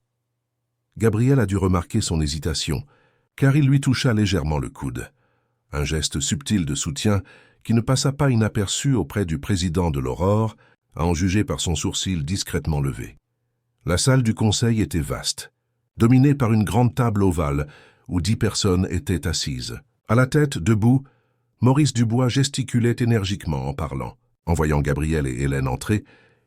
Gabriel a dû remarquer son hésitation, car il lui toucha légèrement le coude. Un geste subtil de soutien qui ne passa pas inaperçu auprès du président de l'Aurore, à en juger par son sourcil discrètement levé. La salle du conseil était vaste, dominée par une grande table ovale où 10 personnes étaient assises. À la tête, debout, Maurice Dubois gesticulait énergiquement en parlant. En voyant Gabriel et Hélène entrer,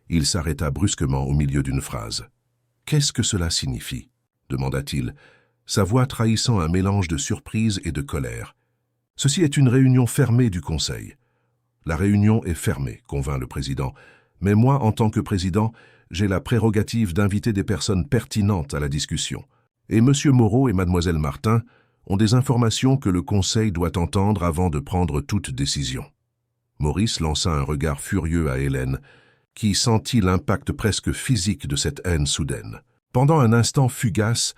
il s'arrêta brusquement au milieu d'une phrase. « Qu'est-ce que cela signifie » demanda-t-il, sa voix trahissant un mélange de surprise et de colère. « Ceci est une réunion fermée du Conseil. » « La réunion est fermée, convint le président. Mais moi, en tant que président, j'ai la prérogative d'inviter des personnes pertinentes à la discussion. Et M. Moreau et Mlle Martin ont des informations que le Conseil doit entendre avant de prendre toute décision. » Maurice lança un regard furieux à Hélène, qui sentit l'impact presque physique de cette haine soudaine. Pendant un instant fugace,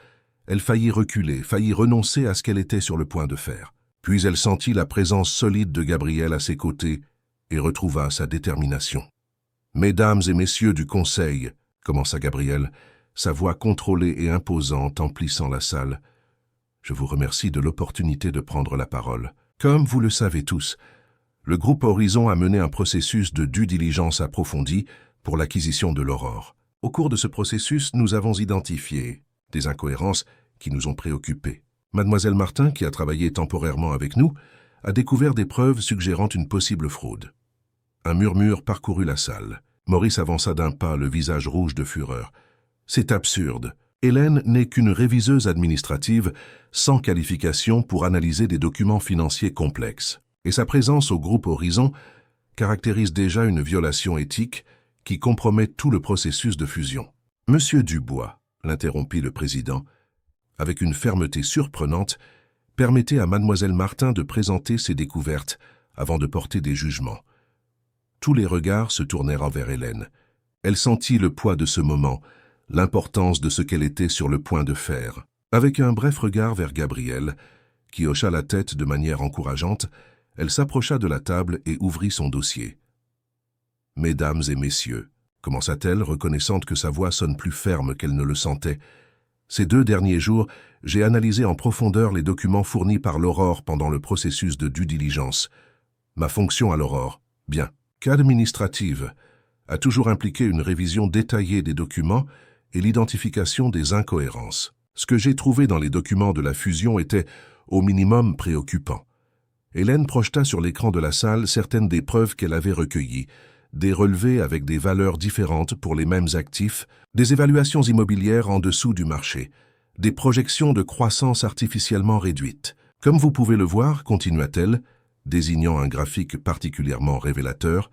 elle faillit reculer, faillit renoncer à ce qu'elle était sur le point de faire. Puis elle sentit la présence solide de Gabriel à ses côtés et retrouva sa détermination. « Mesdames et messieurs du Conseil, » commença Gabriel, sa voix contrôlée et imposante emplissant la salle, « je vous remercie de l'opportunité de prendre la parole. Comme vous le savez tous, le groupe Horizon a mené un processus de due diligence approfondie pour l'acquisition de l'Aurore. Au cours de ce processus, nous avons identifié des incohérences qui nous ont préoccupés. Mademoiselle Martin, qui a travaillé temporairement avec nous, a découvert des preuves suggérant une possible fraude. Un murmure parcourut la salle. Maurice avança d'un pas, le visage rouge de fureur. « C'est absurde. Hélène n'est qu'une réviseuse administrative sans qualification pour analyser des documents financiers complexes. Et sa présence au groupe Horizon caractérise déjà une violation éthique qui compromet tout le processus de fusion. »« Monsieur Dubois, » l'interrompit le président, avec une fermeté surprenante, permettez à Mademoiselle Martin de présenter ses découvertes avant de porter des jugements. Tous les regards se tournèrent vers Hélène. Elle sentit le poids de ce moment, l'importance de ce qu'elle était sur le point de faire. Avec un bref regard vers Gabriel, qui hocha la tête de manière encourageante, elle s'approcha de la table et ouvrit son dossier. « Mesdames et messieurs, » commença-t-elle, reconnaissante que sa voix sonne plus ferme qu'elle ne le sentait, « ces 2 derniers jours, j'ai analysé en profondeur les documents fournis par l'Aurore pendant le processus de due diligence. Ma fonction à l'Aurore, bien qu'administrative, a toujours impliqué une révision détaillée des documents et l'identification des incohérences. Ce que j'ai trouvé dans les documents de la fusion était, au minimum, préoccupant. Hélène projeta sur l'écran de la salle certaines des preuves qu'elle avait recueillies, des relevés avec des valeurs différentes pour les mêmes actifs, des évaluations immobilières en dessous du marché, des projections de croissance artificiellement réduites. Comme vous pouvez le voir, continua-t-elle, désignant un graphique particulièrement révélateur,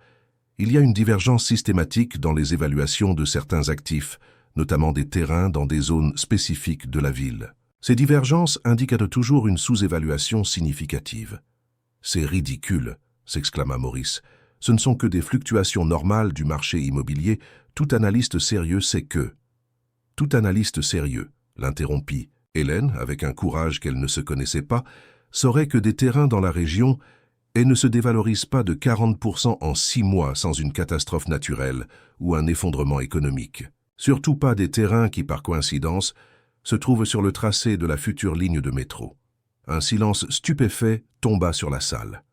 il y a une divergence systématique dans les évaluations de certains actifs, notamment des terrains dans des zones spécifiques de la ville. Ces divergences indiquent toujours une sous-évaluation significative. « C'est ridicule !» s'exclama Maurice. « Ce ne sont que des fluctuations normales du marché immobilier. Tout analyste sérieux sait que... » « Tout analyste sérieux, » l'interrompit Hélène, avec un courage qu'elle ne se connaissait pas, saurait que des terrains dans la région et ne se dévalorisent pas de 40% en 6 mois sans une catastrophe naturelle ou un effondrement économique. Surtout pas des terrains qui, par coïncidence, se trouvent sur le tracé de la future ligne de métro. Un silence stupéfait tomba sur la salle.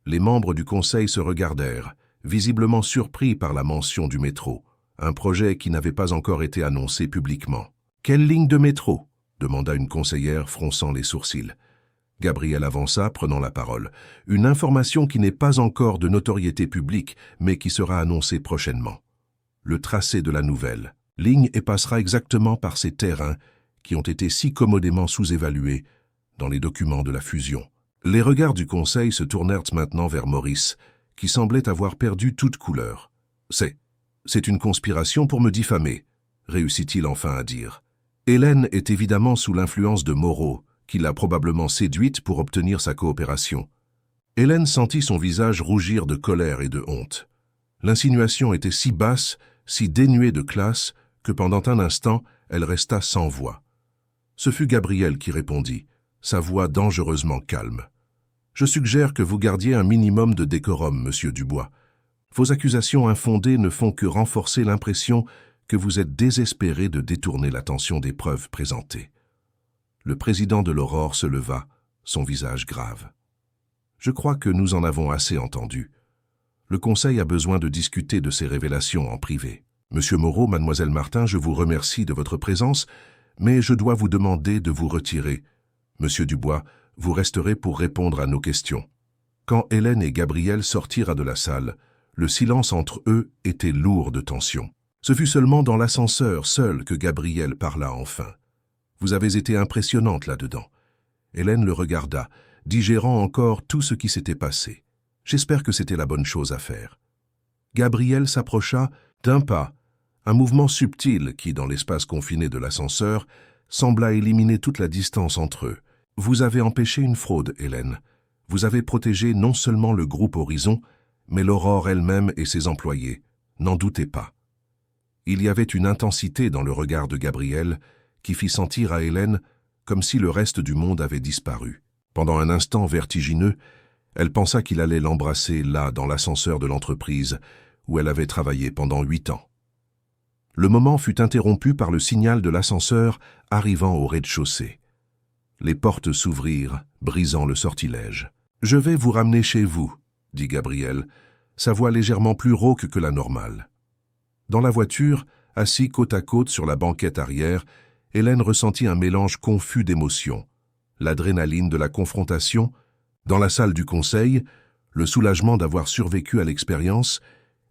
Les membres du conseil se regardèrent, visiblement surpris par la mention du métro, un projet qui n'avait pas encore été annoncé publiquement. « Quelle ligne de métro ?» demanda une conseillère fronçant les sourcils. Gabriel avança, prenant la parole. « Une information qui n'est pas encore de notoriété publique, mais qui sera annoncée prochainement. Le tracé de la nouvelle ligne et passera exactement par ces terrains qui ont été si commodément sous-évalués dans les documents de la fusion. » Les regards du conseil se tournèrent maintenant vers Maurice, qui semblait avoir perdu toute couleur. « C'est une conspiration pour me diffamer », réussit-il enfin à dire. Hélène est évidemment sous l'influence de Moreau, qui l'a probablement séduite pour obtenir sa coopération. Hélène sentit son visage rougir de colère et de honte. L'insinuation était si basse, si dénuée de classe, que pendant un instant, elle resta sans voix. Ce fut Gabriel qui répondit, sa voix dangereusement calme. « Je suggère que vous gardiez un minimum de décorum, monsieur Dubois. Vos accusations infondées ne font que renforcer l'impression que vous êtes désespéré de détourner l'attention des preuves présentées. » Le président de l'Aurore se leva, son visage grave. « Je crois que nous en avons assez entendu. Le Conseil a besoin de discuter de ces révélations en privé. Monsieur Moreau, mademoiselle Martin, je vous remercie de votre présence, mais je dois vous demander de vous retirer. Monsieur Dubois, vous resterez pour répondre à nos questions. » Quand Hélène et Gabriel sortirent de la salle, le silence entre eux était lourd de tension. Ce fut seulement dans l'ascenseur seul que Gabriel parla enfin. « Vous avez été impressionnante là-dedans. » Hélène le regarda, digérant encore tout ce qui s'était passé. « J'espère que c'était la bonne chose à faire. » Gabriel s'approcha d'un pas, un mouvement subtil qui, dans l'espace confiné de l'ascenseur, sembla éliminer toute la distance entre eux. « Vous avez empêché une fraude, Hélène. Vous avez protégé non seulement le groupe Horizon, mais l'Aurore elle-même et ses employés. N'en doutez pas. » Il y avait une intensité dans le regard de Gabriel qui fit sentir à Hélène comme si le reste du monde avait disparu. Pendant un instant vertigineux, elle pensa qu'il allait l'embrasser là, dans l'ascenseur de l'entreprise, où elle avait travaillé pendant 8 ans. Le moment fut interrompu par le signal de l'ascenseur arrivant au rez-de-chaussée. Les portes s'ouvrirent, brisant le sortilège. « Je vais vous ramener chez vous, » dit Gabriel, sa voix légèrement plus rauque que la normale. Dans la voiture, assis côte à côte sur la banquette arrière, Hélène ressentit un mélange confus d'émotions. L'adrénaline de la confrontation, dans la salle du conseil, le soulagement d'avoir survécu à l'expérience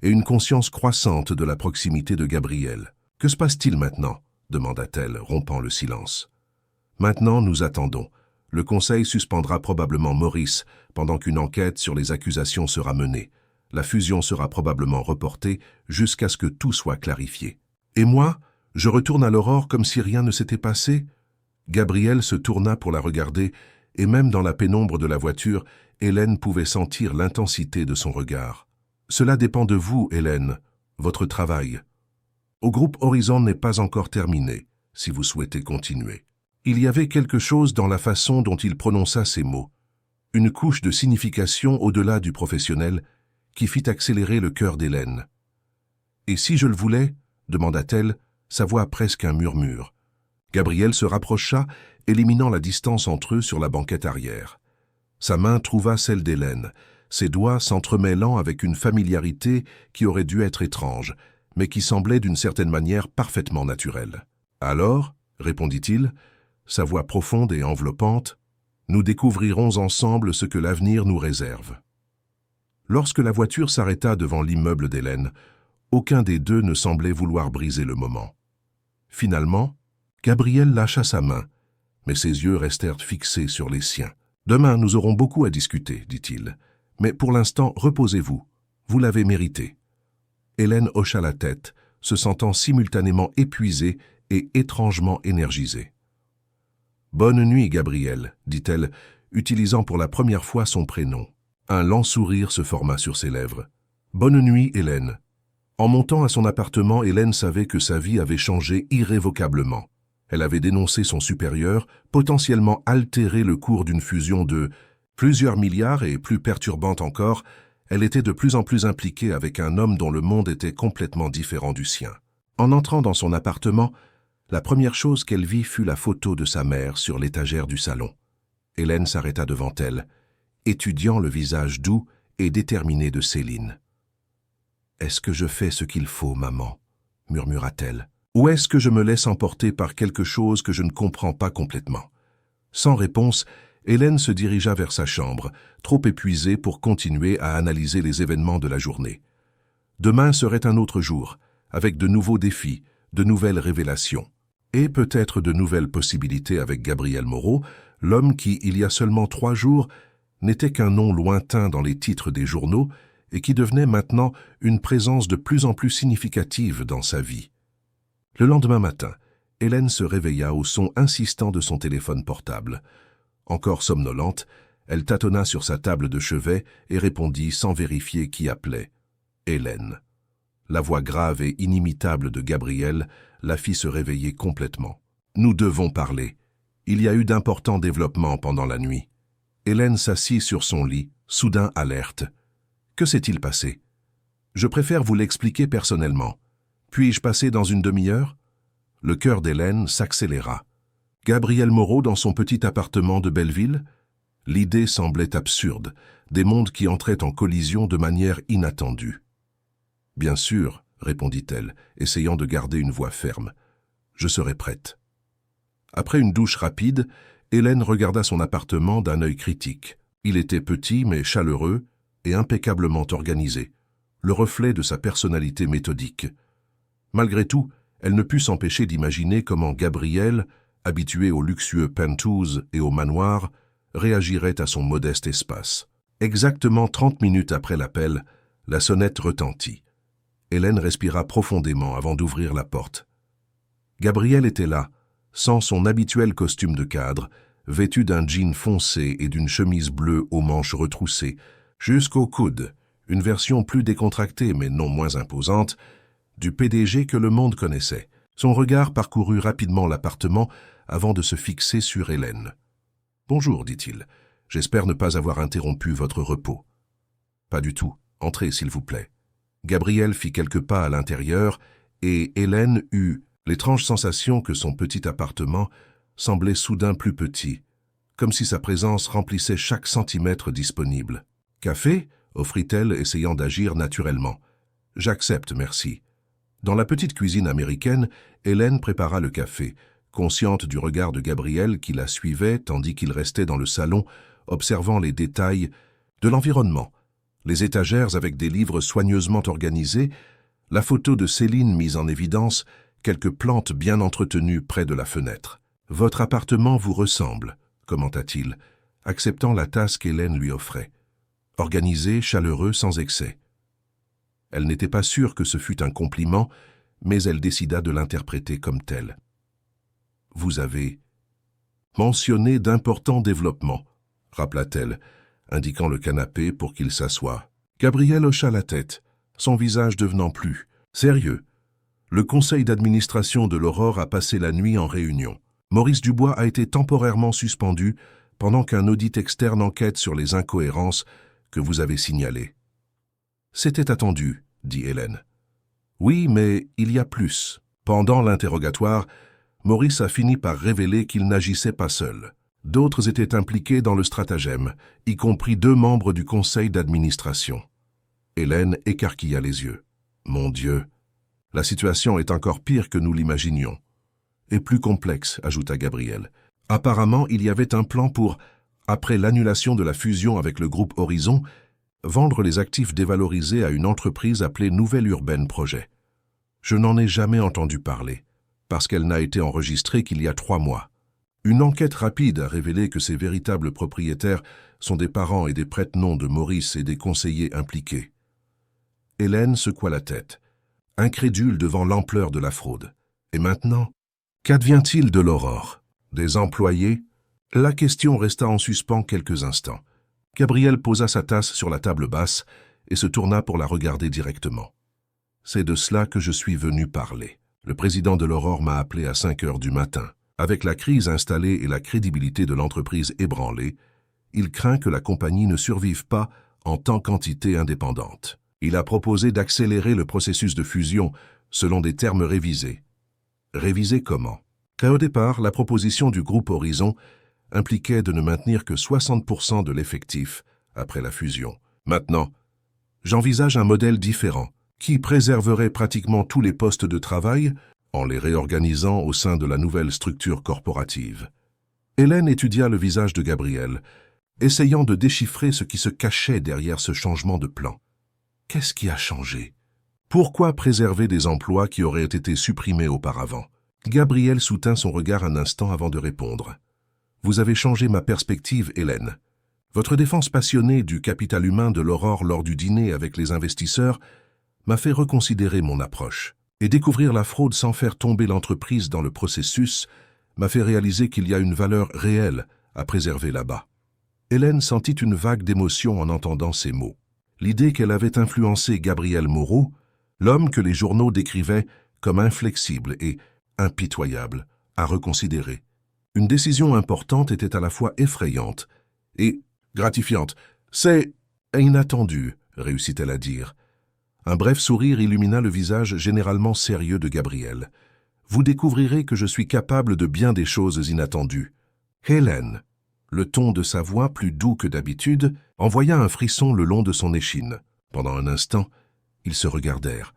et une conscience croissante de la proximité de Gabriel. « Que se passe-t-il maintenant » demanda-t-elle, rompant le silence. « Maintenant, nous attendons. Le conseil suspendra probablement Maurice pendant qu'une enquête sur les accusations sera menée. La fusion sera probablement reportée jusqu'à ce que tout soit clarifié. Et moi, je retourne à l'Aurore comme si rien ne s'était passé ?» Gabriel se tourna pour la regarder, et même dans la pénombre de la voiture, Hélène pouvait sentir l'intensité de son regard. « Cela dépend de vous, Hélène, votre travail. Au groupe Horizon n'est pas encore terminé, si vous souhaitez continuer. » Il y avait quelque chose dans la façon dont il prononça ces mots, une couche de signification au-delà du professionnel qui fit accélérer le cœur d'Hélène. « Et si je le voulais ?» demanda-t-elle, sa voix presque un murmure. Gabriel se rapprocha, éliminant la distance entre eux sur la banquette arrière. Sa main trouva celle d'Hélène, ses doigts s'entremêlant avec une familiarité qui aurait dû être étrange, mais qui semblait d'une certaine manière parfaitement naturelle. « Alors, » répondit-il, sa voix profonde et enveloppante, « nous découvrirons ensemble ce que l'avenir nous réserve. » Lorsque la voiture s'arrêta devant l'immeuble d'Hélène, aucun des deux ne semblait vouloir briser le moment. Finalement, Gabriel lâcha sa main, mais ses yeux restèrent fixés sur les siens. « Demain, nous aurons beaucoup à discuter, » dit-il. « Mais pour l'instant, reposez-vous. Vous l'avez mérité. » Hélène hocha la tête, se sentant simultanément épuisée et étrangement énergisée. « Bonne nuit, Gabriel, » dit-elle, utilisant pour la première fois son prénom. Un lent sourire se forma sur ses lèvres. « Bonne nuit, Hélène. » En montant à son appartement, Hélène savait que sa vie avait changé irrévocablement. Elle avait dénoncé son supérieur, potentiellement altéré le cours d'une fusion de plusieurs milliards et, plus perturbante encore, elle était de plus en plus impliquée avec un homme dont le monde était complètement différent du sien. En entrant dans son appartement, la première chose qu'elle vit fut la photo de sa mère sur l'étagère du salon. Hélène s'arrêta devant elle, étudiant le visage doux et déterminé de Céline. « Est-ce que je fais ce qu'il faut, maman ?» murmura-t-elle. « Ou est-ce que je me laisse emporter par quelque chose que je ne comprends pas complètement ?» Sans réponse, Hélène se dirigea vers sa chambre, trop épuisée pour continuer à analyser les événements de la journée. Demain serait un autre jour, avec de nouveaux défis, de nouvelles révélations, et peut-être de nouvelles possibilités avec Gabriel Moreau, l'homme qui, il y a seulement 3 jours, n'était qu'un nom lointain dans les titres des journaux et qui devenait maintenant une présence de plus en plus significative dans sa vie. Le lendemain matin, Hélène se réveilla au son insistant de son téléphone portable. Encore somnolente, elle tâtonna sur sa table de chevet et répondit sans vérifier qui appelait. Hélène. La voix grave et inimitable de Gabriel la fit se réveiller complètement. « Nous devons parler. Il y a eu d'importants développements pendant la nuit. » Hélène s'assit sur son lit, soudain alerte. « Que s'est-il passé ? Je préfère vous l'expliquer personnellement. Puis-je passer dans une demi-heure ?» Le cœur d'Hélène s'accéléra. Gabriel Moreau dans son petit appartement de Belleville ? L'idée semblait absurde, des mondes qui entraient en collision de manière inattendue. « Bien sûr, » répondit-elle, essayant de garder une voix ferme. « Je serai prête. » Après une douche rapide, Hélène regarda son appartement d'un œil critique. Il était petit mais chaleureux et impeccablement organisé, le reflet de sa personnalité méthodique. Malgré tout, elle ne put s'empêcher d'imaginer comment Gabriel, habitué aux luxueux penthouse et aux manoirs, réagirait à son modeste espace. Exactement 30 minutes après l'appel, la sonnette retentit. Hélène respira profondément avant d'ouvrir la porte. Gabriel était là, sans son habituel costume de cadre, vêtu d'un jean foncé et d'une chemise bleue aux manches retroussées, jusqu'au coude, une version plus décontractée mais non moins imposante, du PDG que le monde connaissait. Son regard parcourut rapidement l'appartement avant de se fixer sur Hélène. « Bonjour, dit-il. J'espère ne pas avoir interrompu votre repos. »« Pas du tout. Entrez, s'il vous plaît. » Gabriel fit quelques pas à l'intérieur et Hélène eut l'étrange sensation que son petit appartement semblait soudain plus petit, comme si sa présence remplissait chaque centimètre disponible. « Café » offrit-elle, essayant d'agir naturellement. « J'accepte, merci. » Dans la petite cuisine américaine, Hélène prépara le café, consciente du regard de Gabriel qui la suivait tandis qu'il restait dans le salon, observant les détails de l'environnement. Les étagères avec des livres soigneusement organisés, la photo de Céline mise en évidence, quelques plantes bien entretenues près de la fenêtre. « Votre appartement vous ressemble », commenta-t-il, acceptant la tasse qu'Hélène lui offrait. Organisé, chaleureux, sans excès. Elle n'était pas sûre que ce fût un compliment, mais elle décida de l'interpréter comme tel. « Vous avez mentionné d'importants développements », rappela-t-elle, indiquant le canapé pour qu'il s'assoie. Gabriel hocha la tête, son visage devenant plus sérieux. Le conseil d'administration de l'Aurore a passé la nuit en réunion. Maurice Dubois a été temporairement suspendu pendant qu'un audit externe enquête sur les incohérences que vous avez signalées. C'était attendu, dit Hélène. Oui, mais il y a plus. Pendant l'interrogatoire, Maurice a fini par révéler qu'il n'agissait pas seul. D'autres étaient impliqués dans le stratagème, y compris 2 membres du conseil d'administration. Hélène écarquilla les yeux. Mon Dieu, la situation est encore pire que nous l'imaginions. Et plus complexe, ajouta Gabriel. Apparemment, il y avait un plan pour, après l'annulation de la fusion avec le groupe Horizon, vendre les actifs dévalorisés à une entreprise appelée Nouvelle Urbaine Projet. Je n'en ai jamais entendu parler, parce qu'elle n'a été enregistrée qu'il y a 3 mois. Une enquête rapide a révélé que ces véritables propriétaires sont des parents et des prête-noms de Maurice et des conseillers impliqués. Hélène secoua la tête, incrédule devant l'ampleur de la fraude. Et maintenant, qu'advient-il de l'Aurore? Des employés? La question resta en suspens quelques instants. Gabriel posa sa tasse sur la table basse et se tourna pour la regarder directement. C'est de cela que je suis venu parler. Le président de l'Aurore m'a appelé à 5 heures du matin. Avec la crise installée et la crédibilité de l'entreprise ébranlée, il craint que la compagnie ne survive pas en tant qu'entité indépendante. Il a proposé d'accélérer le processus de fusion selon des termes révisés. Révisés comment? Car au départ, la proposition du groupe Horizon impliquait de ne maintenir que 60% de l'effectif après la fusion. Maintenant, j'envisage un modèle différent qui préserverait pratiquement tous les postes de travail en les réorganisant au sein de la nouvelle structure corporative. Hélène étudia le visage de Gabriel, essayant de déchiffrer ce qui se cachait derrière ce changement de plan. Qu'est-ce qui a changé? Pourquoi préserver des emplois qui auraient été supprimés auparavant? Gabriel soutint son regard un instant avant de répondre. Vous avez changé ma perspective, Hélène. Votre défense passionnée du capital humain de l'Aurore lors du dîner avec les investisseurs m'a fait reconsidérer mon approche. Et découvrir la fraude sans faire tomber l'entreprise dans le processus m'a fait réaliser qu'il y a une valeur réelle à préserver là-bas. Hélène sentit une vague d'émotion en entendant ces mots. L'idée qu'elle avait influencé Gabriel Moreau, l'homme que les journaux décrivaient comme inflexible et impitoyable, à reconsidérer. Une décision importante était à la fois effrayante et gratifiante. « C'est inattendu », réussit-elle à dire. Un bref sourire illumina le visage généralement sérieux de Gabriel. « Vous découvrirez que je suis capable de bien des choses inattendues. » Hélène, le ton de sa voix plus doux que d'habitude, envoya un frisson le long de son échine. Pendant un instant, ils se regardèrent,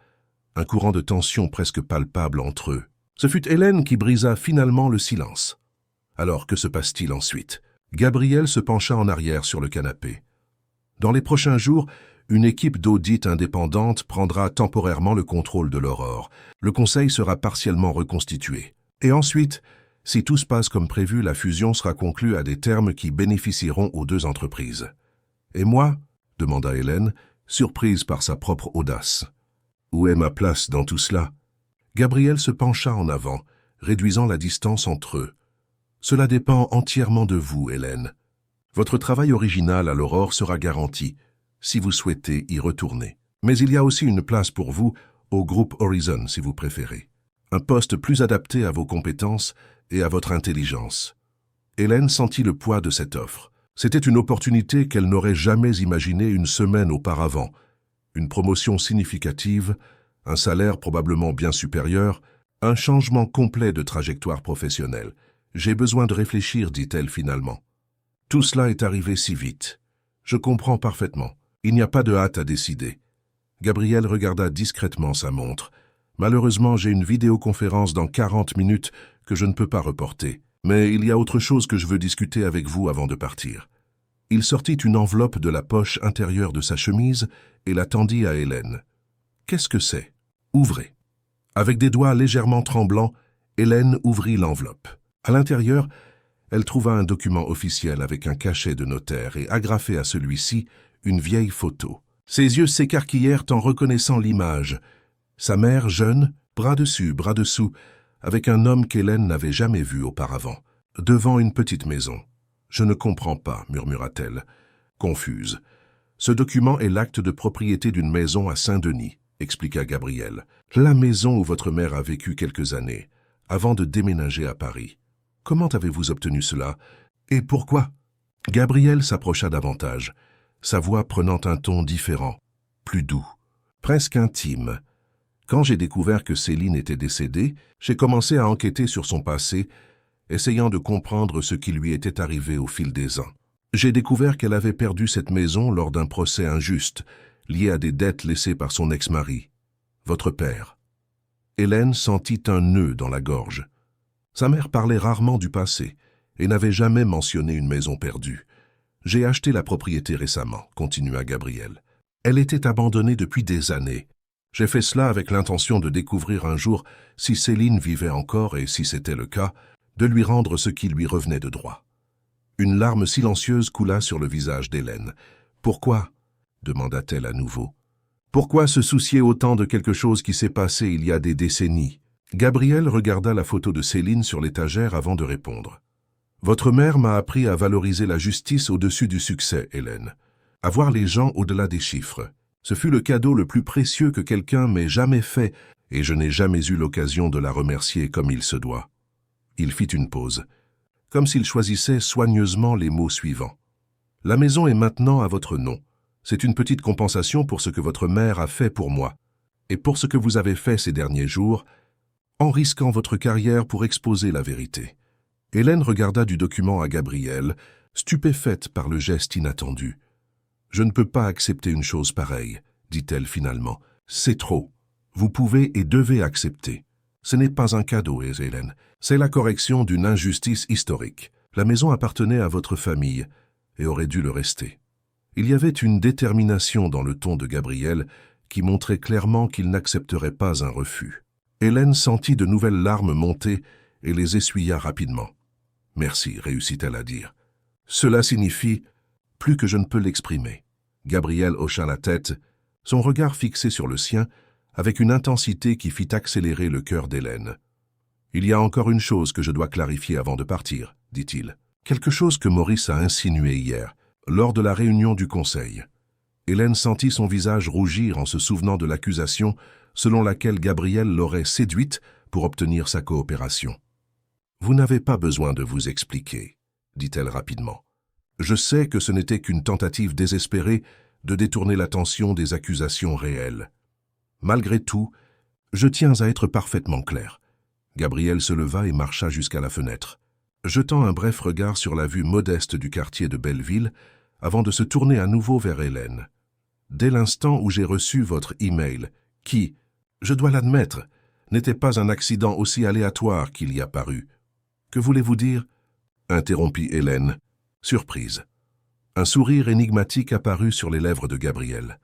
un courant de tension presque palpable entre eux. Ce fut Hélène qui brisa finalement le silence. « Alors, que se passe-t-il ensuite » Gabriel se pencha en arrière sur le canapé. Dans les prochains jours, une équipe d'audit indépendante prendra temporairement le contrôle de l'Aurore. Le conseil sera partiellement reconstitué. Et ensuite, si tout se passe comme prévu, la fusion sera conclue à des termes qui bénéficieront aux deux entreprises. Et moi, demanda Hélène, surprise par sa propre audace. Où est ma place dans tout cela? Gabriel se pencha en avant, réduisant la distance entre eux. Cela dépend entièrement de vous, Hélène. Votre travail original à l'Aurore sera garanti, si vous souhaitez y retourner. Mais il y a aussi une place pour vous au groupe Horizon, si vous préférez. Un poste plus adapté à vos compétences et à votre intelligence. Hélène sentit le poids de cette offre. C'était une opportunité qu'elle n'aurait jamais imaginée une semaine auparavant. Une promotion significative, un salaire probablement bien supérieur, un changement complet de trajectoire professionnelle. « J'ai besoin de réfléchir », dit-elle finalement. Tout cela est arrivé si vite. Je comprends parfaitement. Il n'y a pas de hâte à décider. Gabriel regarda discrètement sa montre. Malheureusement, j'ai une vidéoconférence dans 40 minutes que je ne peux pas reporter. Mais il y a autre chose que je veux discuter avec vous avant de partir. Il sortit une enveloppe de la poche intérieure de sa chemise et la tendit à Hélène. Qu'est-ce que c'est? Ouvrez. Avec des doigts légèrement tremblants, Hélène ouvrit l'enveloppe. À l'intérieur, elle trouva un document officiel avec un cachet de notaire et agrafé à celui-ci une vieille photo. Ses yeux s'écarquillèrent en reconnaissant l'image. Sa mère jeune, bras dessus, bras dessous, avec un homme qu'Hélène n'avait jamais vu auparavant, devant une petite maison. « Je ne comprends pas », murmura-t-elle, confuse. « Ce document est l'acte de propriété d'une maison à Saint-Denis », expliqua Gabriel. « La maison où votre mère a vécu quelques années, avant de déménager à Paris. Comment avez-vous obtenu cela? Et pourquoi ?» Gabriel s'approcha davantage, sa voix prenant un ton différent, plus doux, presque intime. Quand j'ai découvert que Céline était décédée, j'ai commencé à enquêter sur son passé, essayant de comprendre ce qui lui était arrivé au fil des ans. J'ai découvert qu'elle avait perdu cette maison lors d'un procès injuste, lié à des dettes laissées par son ex-mari, votre père. Hélène sentit un nœud dans la gorge. Sa mère parlait rarement du passé et n'avait jamais mentionné une maison perdue. J'ai acheté la propriété récemment, continua Gabriel. Elle était abandonnée depuis des années. J'ai fait cela avec l'intention de découvrir un jour si Céline vivait encore et, si c'était le cas, de lui rendre ce qui lui revenait de droit. Une larme silencieuse coula sur le visage d'Hélène. « Pourquoi » demanda-t-elle à nouveau. « Pourquoi se soucier autant de quelque chose qui s'est passé il y a des décennies ?» Gabriel regarda la photo de Céline sur l'étagère avant de répondre. « Votre mère m'a appris à valoriser la justice au-dessus du succès, Hélène. À voir les gens au-delà des chiffres. Ce fut le cadeau le plus précieux que quelqu'un m'ait jamais fait, et je n'ai jamais eu l'occasion de la remercier comme il se doit. » Il fit une pause, comme s'il choisissait soigneusement les mots suivants. « La maison est maintenant à votre nom. C'est une petite compensation pour ce que votre mère a fait pour moi, et pour ce que vous avez fait ces derniers jours, en risquant votre carrière pour exposer la vérité. » Hélène regarda du document à Gabriel, stupéfaite par le geste inattendu. « Je ne peux pas accepter une chose pareille, » dit-elle finalement. « C'est trop. Vous pouvez et devez accepter. Ce n'est pas un cadeau, Hélène. C'est la correction d'une injustice historique. La maison appartenait à votre famille et aurait dû le rester. » Il y avait une détermination dans le ton de Gabriel qui montrait clairement qu'il n'accepterait pas un refus. Hélène sentit de nouvelles larmes monter et les essuya rapidement. « Merci », réussit-elle à dire. « Cela signifie plus que je ne peux l'exprimer. » Gabriel hocha la tête, son regard fixé sur le sien, avec une intensité qui fit accélérer le cœur d'Hélène. « Il y a encore une chose que je dois clarifier avant de partir, » dit-il. « Quelque chose que Maurice a insinué hier, lors de la réunion du conseil. » Hélène sentit son visage rougir en se souvenant de l'accusation selon laquelle Gabriel l'aurait séduite pour obtenir sa coopération. « Vous n'avez pas besoin de vous expliquer, » dit-elle rapidement. « Je sais que ce n'était qu'une tentative désespérée de détourner l'attention des accusations réelles. Malgré tout, je tiens à être parfaitement clair. » Gabriel se leva et marcha jusqu'à la fenêtre, jetant un bref regard sur la vue modeste du quartier de Belleville avant de se tourner à nouveau vers Hélène. « Dès l'instant où j'ai reçu votre email, qui, je dois l'admettre, n'était pas un accident aussi aléatoire qu'il y a paru. »« Que voulez-vous dire » interrompit Hélène. « Surprise. Un sourire énigmatique apparut sur les lèvres de Gabriel.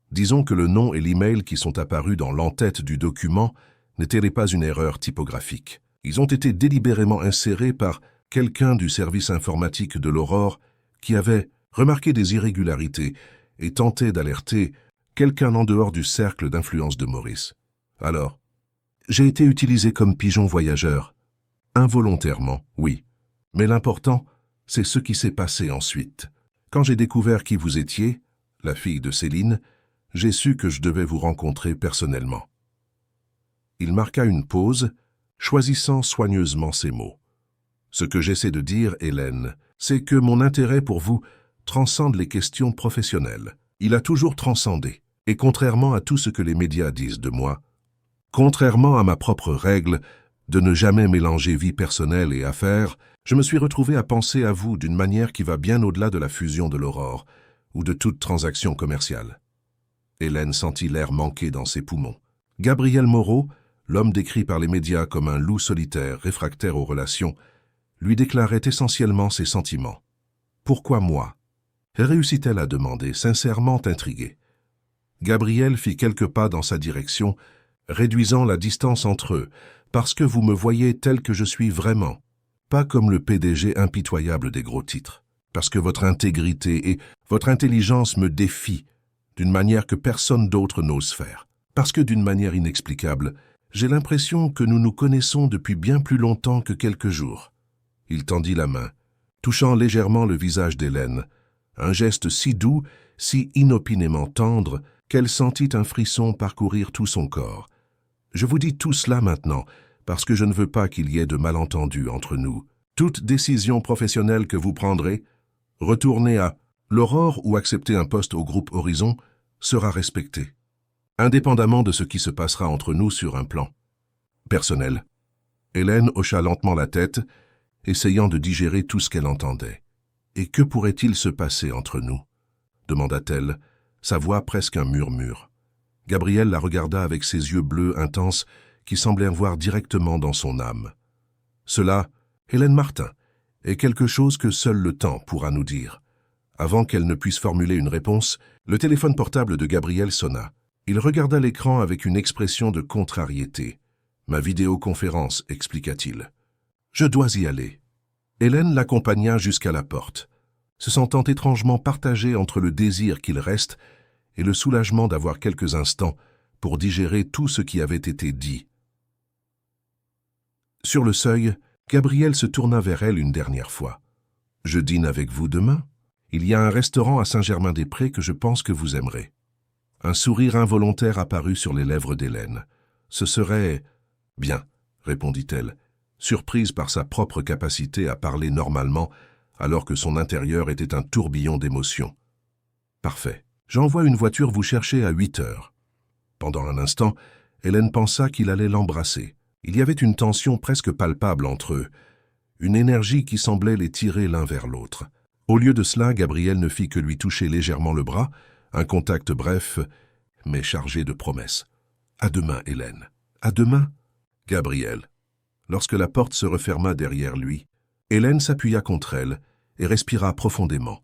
Disons que le nom et l'email qui sont apparus dans l'entête du document n'étaient pas une erreur typographique. Ils ont été délibérément insérés par quelqu'un du service informatique de l'Aurore qui avait remarqué des irrégularités et tenté d'alerter quelqu'un en dehors du cercle d'influence de Maurice. Alors, j'ai été utilisé comme pigeon voyageur. Involontairement, oui. Mais l'important, c'est ce qui s'est passé ensuite. Quand j'ai découvert qui vous étiez, la fille de Céline, j'ai su que je devais vous rencontrer personnellement. Il marqua une pause, choisissant soigneusement ses mots. Ce que j'essaie de dire, Hélène, c'est que mon intérêt pour vous transcende les questions professionnelles. Il a toujours transcendé. Et contrairement à tout ce que les médias disent de moi, contrairement à ma propre règle de ne jamais mélanger vie personnelle et affaires, je me suis retrouvé à penser à vous d'une manière qui va bien au-delà de la fusion de l'Aurore ou de toute transaction commerciale. Hélène sentit l'air manqué dans ses poumons. Gabriel Moreau, l'homme décrit par les médias comme un loup solitaire réfractaire aux relations, lui déclarait essentiellement ses sentiments. Pourquoi moi? Réussit-elle à demander, sincèrement intriguée. Gabriel fit quelques pas dans sa direction, réduisant la distance entre eux, parce que vous me voyez tel que je suis vraiment, pas comme le PDG impitoyable des gros titres, parce que votre intégrité et votre intelligence me défient d'une manière que personne d'autre n'ose faire, parce que d'une manière inexplicable, j'ai l'impression que nous nous connaissons depuis bien plus longtemps que quelques jours. Il tendit la main, touchant légèrement le visage d'Hélène, un geste si doux, si inopinément tendre, qu'elle sentit un frisson parcourir tout son corps. Je vous dis tout cela maintenant, parce que je ne veux pas qu'il y ait de malentendus entre nous. Toute décision professionnelle que vous prendrez, retourner à l'Aurore ou accepter un poste au groupe Horizon, sera respectée, indépendamment de ce qui se passera entre nous sur un plan personnel. Hélène hocha lentement la tête, essayant de digérer tout ce qu'elle entendait. « Et que pourrait-il se passer entre nous ?» demanda-t-elle, sa voix presque un murmure. Gabriel la regarda avec ses yeux bleus intenses qui semblèrent voir directement dans son âme. Cela, Hélène Martin, est quelque chose que seul le temps pourra nous dire. Avant qu'elle ne puisse formuler une réponse, le téléphone portable de Gabriel sonna. Il regarda l'écran avec une expression de contrariété. « Ma vidéoconférence », expliqua-t-il. « Je dois y aller. » Hélène l'accompagna jusqu'à la porte, se sentant étrangement partagée entre le désir qu'il reste et le soulagement d'avoir quelques instants pour digérer tout ce qui avait été dit. Sur le seuil, Gabriel se tourna vers elle une dernière fois. « Je dîne avec vous demain. Il y a un restaurant à Saint-Germain-des-Prés que je pense que vous aimerez. » Un sourire involontaire apparut sur les lèvres d'Hélène. « Ce serait... » « Bien, » répondit-elle, surprise par sa propre capacité à parler normalement alors que son intérieur était un tourbillon d'émotions. « Parfait. J'envoie une voiture vous chercher à 8 heures. » Pendant un instant, Hélène pensa qu'il allait l'embrasser. Il y avait une tension presque palpable entre eux, une énergie qui semblait les tirer l'un vers l'autre. Au lieu de cela, Gabriel ne fit que lui toucher légèrement le bras, un contact bref, mais chargé de promesses. « À demain, Hélène. À demain. » Gabriel. Lorsque la porte se referma derrière lui, Hélène s'appuya contre elle et respira profondément,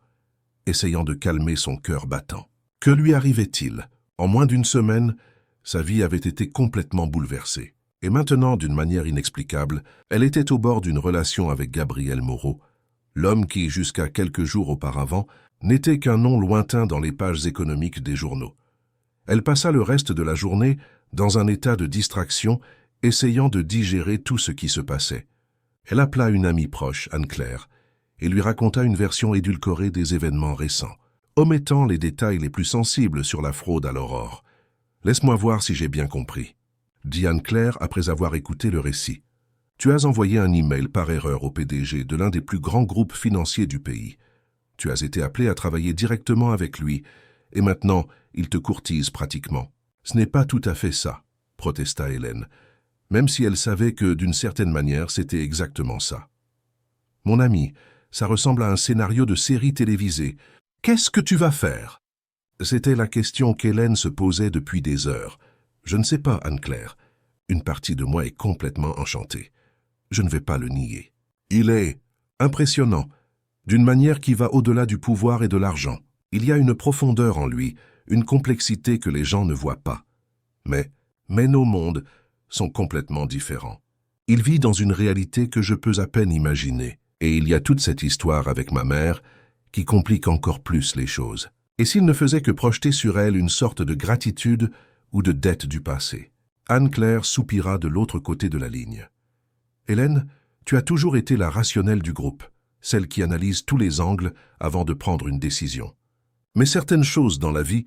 essayant de calmer son cœur battant. Que lui arrivait-il? En moins d'une semaine, sa vie avait été complètement bouleversée. Et maintenant, d'une manière inexplicable, elle était au bord d'une relation avec Gabriel Moreau, l'homme qui, jusqu'à quelques jours auparavant, n'était qu'un nom lointain dans les pages économiques des journaux. Elle passa le reste de la journée dans un état de distraction, essayant de digérer tout ce qui se passait. Elle appela une amie proche, Anne-Claire, et lui raconta une version édulcorée des événements récents, omettant les détails les plus sensibles sur la fraude à l'Aurore. « Laisse-moi voir si j'ai bien compris », dit Anne-Claire après avoir écouté le récit. « Tu as envoyé un email par erreur au PDG de l'un des plus grands groupes financiers du pays. Tu as été appelé à travailler directement avec lui, et maintenant, il te courtise pratiquement. »« Ce n'est pas tout à fait ça, » protesta Hélène, même si elle savait que, d'une certaine manière, c'était exactement ça. « Mon ami, ça ressemble à un scénario de série télévisée. Qu'est-ce que tu vas faire ?» C'était la question qu'Hélène se posait depuis des heures. « Je ne sais pas, Anne-Claire. Une partie de moi est complètement enchantée. Je ne vais pas le nier. Il est impressionnant, d'une manière qui va au-delà du pouvoir et de l'argent. Il y a une profondeur en lui, une complexité que les gens ne voient pas. Mais nos mondes sont complètement différents. Il vit dans une réalité que je peux à peine imaginer. Et il y a toute cette histoire avec ma mère qui complique encore plus les choses. Et s'il ne faisait que projeter sur elle une sorte de gratitude ou de dette du passé? Anne-Claire soupira de l'autre côté de la ligne. Hélène, tu as toujours été la rationnelle du groupe, celle qui analyse tous les angles avant de prendre une décision. Mais certaines choses dans la vie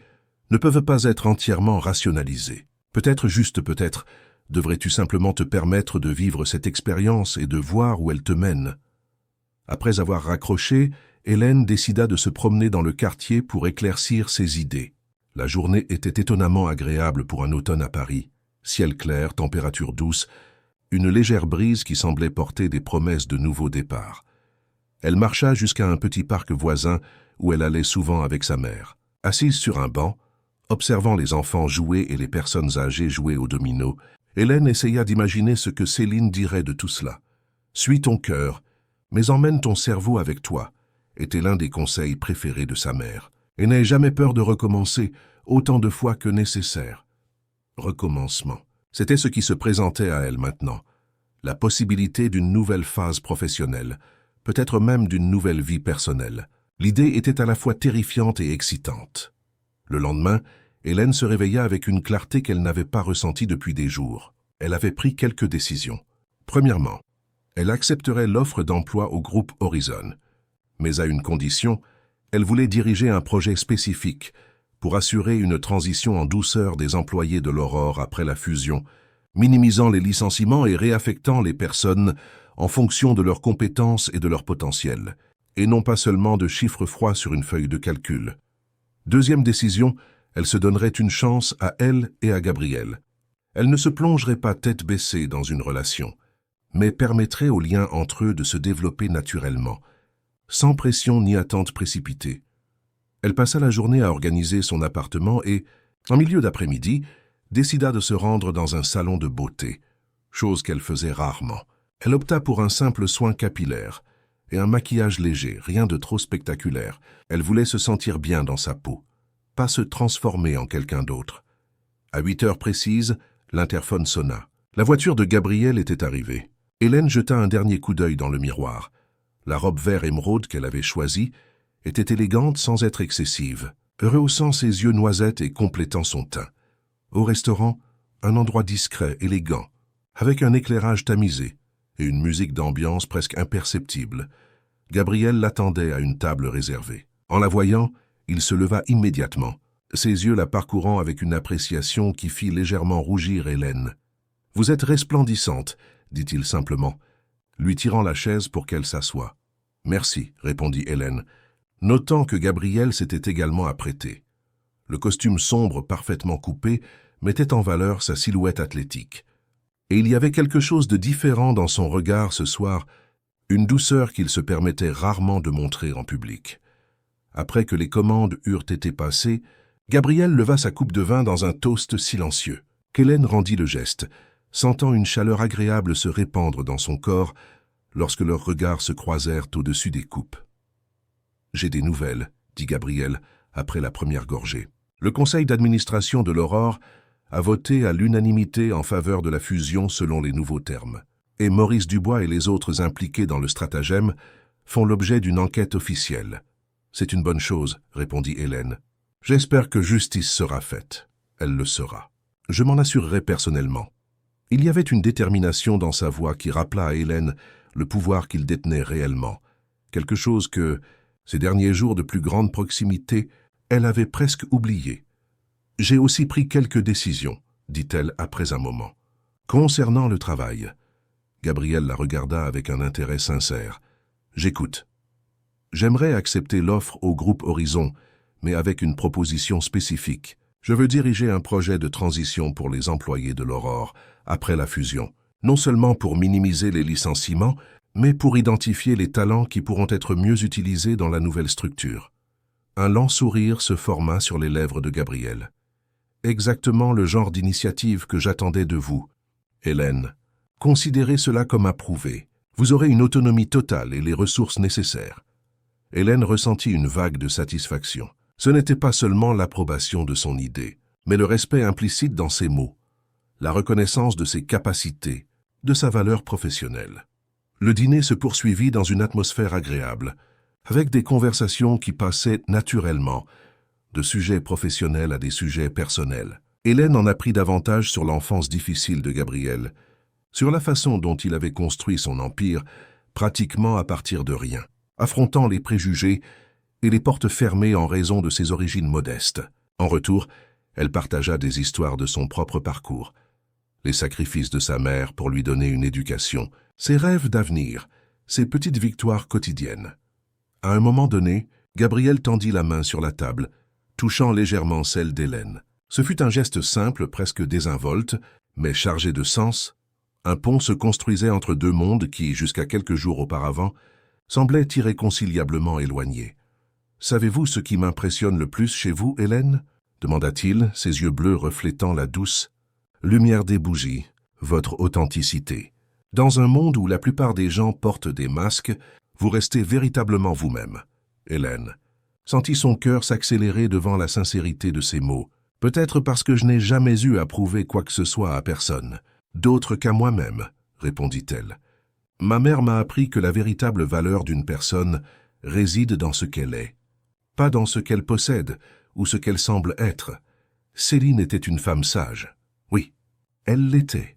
ne peuvent pas être entièrement rationalisées. Peut-être, devrais-tu simplement te permettre de vivre cette expérience et de voir où elle te mène. Après avoir raccroché, Hélène décida de se promener dans le quartier pour éclaircir ses idées. La journée était étonnamment agréable pour un automne à Paris. Ciel clair, température douce, une légère brise qui semblait porter des promesses de nouveaux départs. Elle marcha jusqu'à un petit parc voisin où elle allait souvent avec sa mère. Assise sur un banc, observant les enfants jouer et les personnes âgées jouer au domino, Hélène essaya d'imaginer ce que Céline dirait de tout cela. « Suis ton cœur, mais emmène ton cerveau avec toi », était l'un des conseils préférés de sa mère. Et n'aie jamais peur de recommencer autant de fois que nécessaire. Recommencement. C'était ce qui se présentait à elle maintenant. La possibilité d'une nouvelle phase professionnelle, peut-être même d'une nouvelle vie personnelle. L'idée était à la fois terrifiante et excitante. Le lendemain, Hélène se réveilla avec une clarté qu'elle n'avait pas ressentie depuis des jours. Elle avait pris quelques décisions. Premièrement, elle accepterait l'offre d'emploi au groupe Horizon. Mais à une condition, elle voulait diriger un projet spécifique pour assurer une transition en douceur des employés de l'Aurore après la fusion, minimisant les licenciements et réaffectant les personnes en fonction de leurs compétences et de leur potentiel, et non pas seulement de chiffres froids sur une feuille de calcul. Deuxième décision, elle se donnerait une chance à elle et à Gabriel. Elle ne se plongerait pas tête baissée dans une relation, mais permettrait au lien entre eux de se développer naturellement, sans pression ni attente précipitée. Elle passa la journée à organiser son appartement et, en milieu d'après-midi, décida de se rendre dans un salon de beauté, chose qu'elle faisait rarement. Elle opta pour un simple soin capillaire et un maquillage léger, rien de trop spectaculaire. Elle voulait se sentir bien dans sa peau, pas se transformer en quelqu'un d'autre. À 8 heures précises, l'interphone sonna. La voiture de Gabriel était arrivée. Hélène jeta un dernier coup d'œil dans le miroir. La robe vert émeraude qu'elle avait choisie était élégante sans être excessive, rehaussant ses yeux noisettes et complétant son teint. Au restaurant, un endroit discret, élégant, avec un éclairage tamisé et une musique d'ambiance presque imperceptible. Gabriel l'attendait à une table réservée. En la voyant, il se leva immédiatement, ses yeux la parcourant avec une appréciation qui fit légèrement rougir Hélène. « Vous êtes resplendissante », dit-il simplement, lui tirant la chaise pour qu'elle s'assoie. « Merci », répondit Hélène, notant que Gabriel s'était également apprêté. Le costume sombre parfaitement coupé mettait en valeur sa silhouette athlétique. Et il y avait quelque chose de différent dans son regard ce soir, une douceur qu'il se permettait rarement de montrer en public. Après que les commandes eurent été passées, Gabriel leva sa coupe de vin dans un toast silencieux. Hélène rendit le geste, sentant une chaleur agréable se répandre dans son corps lorsque leurs regards se croisèrent au-dessus des coupes. « J'ai des nouvelles », dit Gabriel après la première gorgée. Le conseil d'administration de l'Aurore a voté à l'unanimité en faveur de la fusion selon les nouveaux termes. Et Maurice Dubois et les autres impliqués dans le stratagème font l'objet d'une enquête officielle. « C'est une bonne chose », répondit Hélène. « J'espère que justice sera faite. Elle le sera. Je m'en assurerai personnellement. » Il y avait une détermination dans sa voix qui rappela à Hélène le pouvoir qu'il détenait réellement, quelque chose que, ces derniers jours de plus grande proximité, elle avait presque oublié. « J'ai aussi pris quelques décisions, » dit-elle après un moment. « Concernant le travail. » Gabriel la regarda avec un intérêt sincère. « J'écoute. » « J'aimerais accepter l'offre au groupe Horizon, mais avec une proposition spécifique. Je veux diriger un projet de transition pour les employés de l'Aurore après la fusion, non seulement pour minimiser les licenciements, mais pour identifier les talents qui pourront être mieux utilisés dans la nouvelle structure. » Un lent sourire se forma sur les lèvres de Gabriel. « Exactement le genre d'initiative que j'attendais de vous, Hélène. Considérez cela comme approuvé. Vous aurez une autonomie totale et les ressources nécessaires. Hélène ressentit une vague de satisfaction. Ce n'était pas seulement l'approbation de son idée, mais le respect implicite dans ses mots, la reconnaissance de ses capacités, de sa valeur professionnelle. Le dîner se poursuivit dans une atmosphère agréable, avec des conversations qui passaient naturellement, de sujets professionnels à des sujets personnels. Hélène en apprit davantage sur l'enfance difficile de Gabriel, sur la façon dont il avait construit son empire, pratiquement à partir de rien, affrontant les préjugés et les portes fermées en raison de ses origines modestes. En retour, elle partagea des histoires de son propre parcours, les sacrifices de sa mère pour lui donner une éducation, ses rêves d'avenir, ses petites victoires quotidiennes. À un moment donné, Gabriel tendit la main sur la table, touchant légèrement celle d'Hélène. Ce fut un geste simple, presque désinvolte, mais chargé de sens. Un pont se construisait entre deux mondes qui, jusqu'à quelques jours auparavant, semblaient irréconciliablement éloignés. « Savez-vous ce qui m'impressionne le plus chez vous, Hélène ?» demanda-t-il, ses yeux bleus reflétant la douce lumière des bougies, votre authenticité. Dans un monde où la plupart des gens portent des masques, vous restez véritablement vous-même. Hélène sentit son cœur s'accélérer devant la sincérité de ses mots. Peut-être parce que je n'ai jamais eu à prouver quoi que ce soit à personne. D'autres qu'à moi-même, répondit-elle. Ma mère m'a appris que la véritable valeur d'une personne réside dans ce qu'elle est, pas dans ce qu'elle possède ou ce qu'elle semble être. Céline était une femme sage. Oui, elle l'était.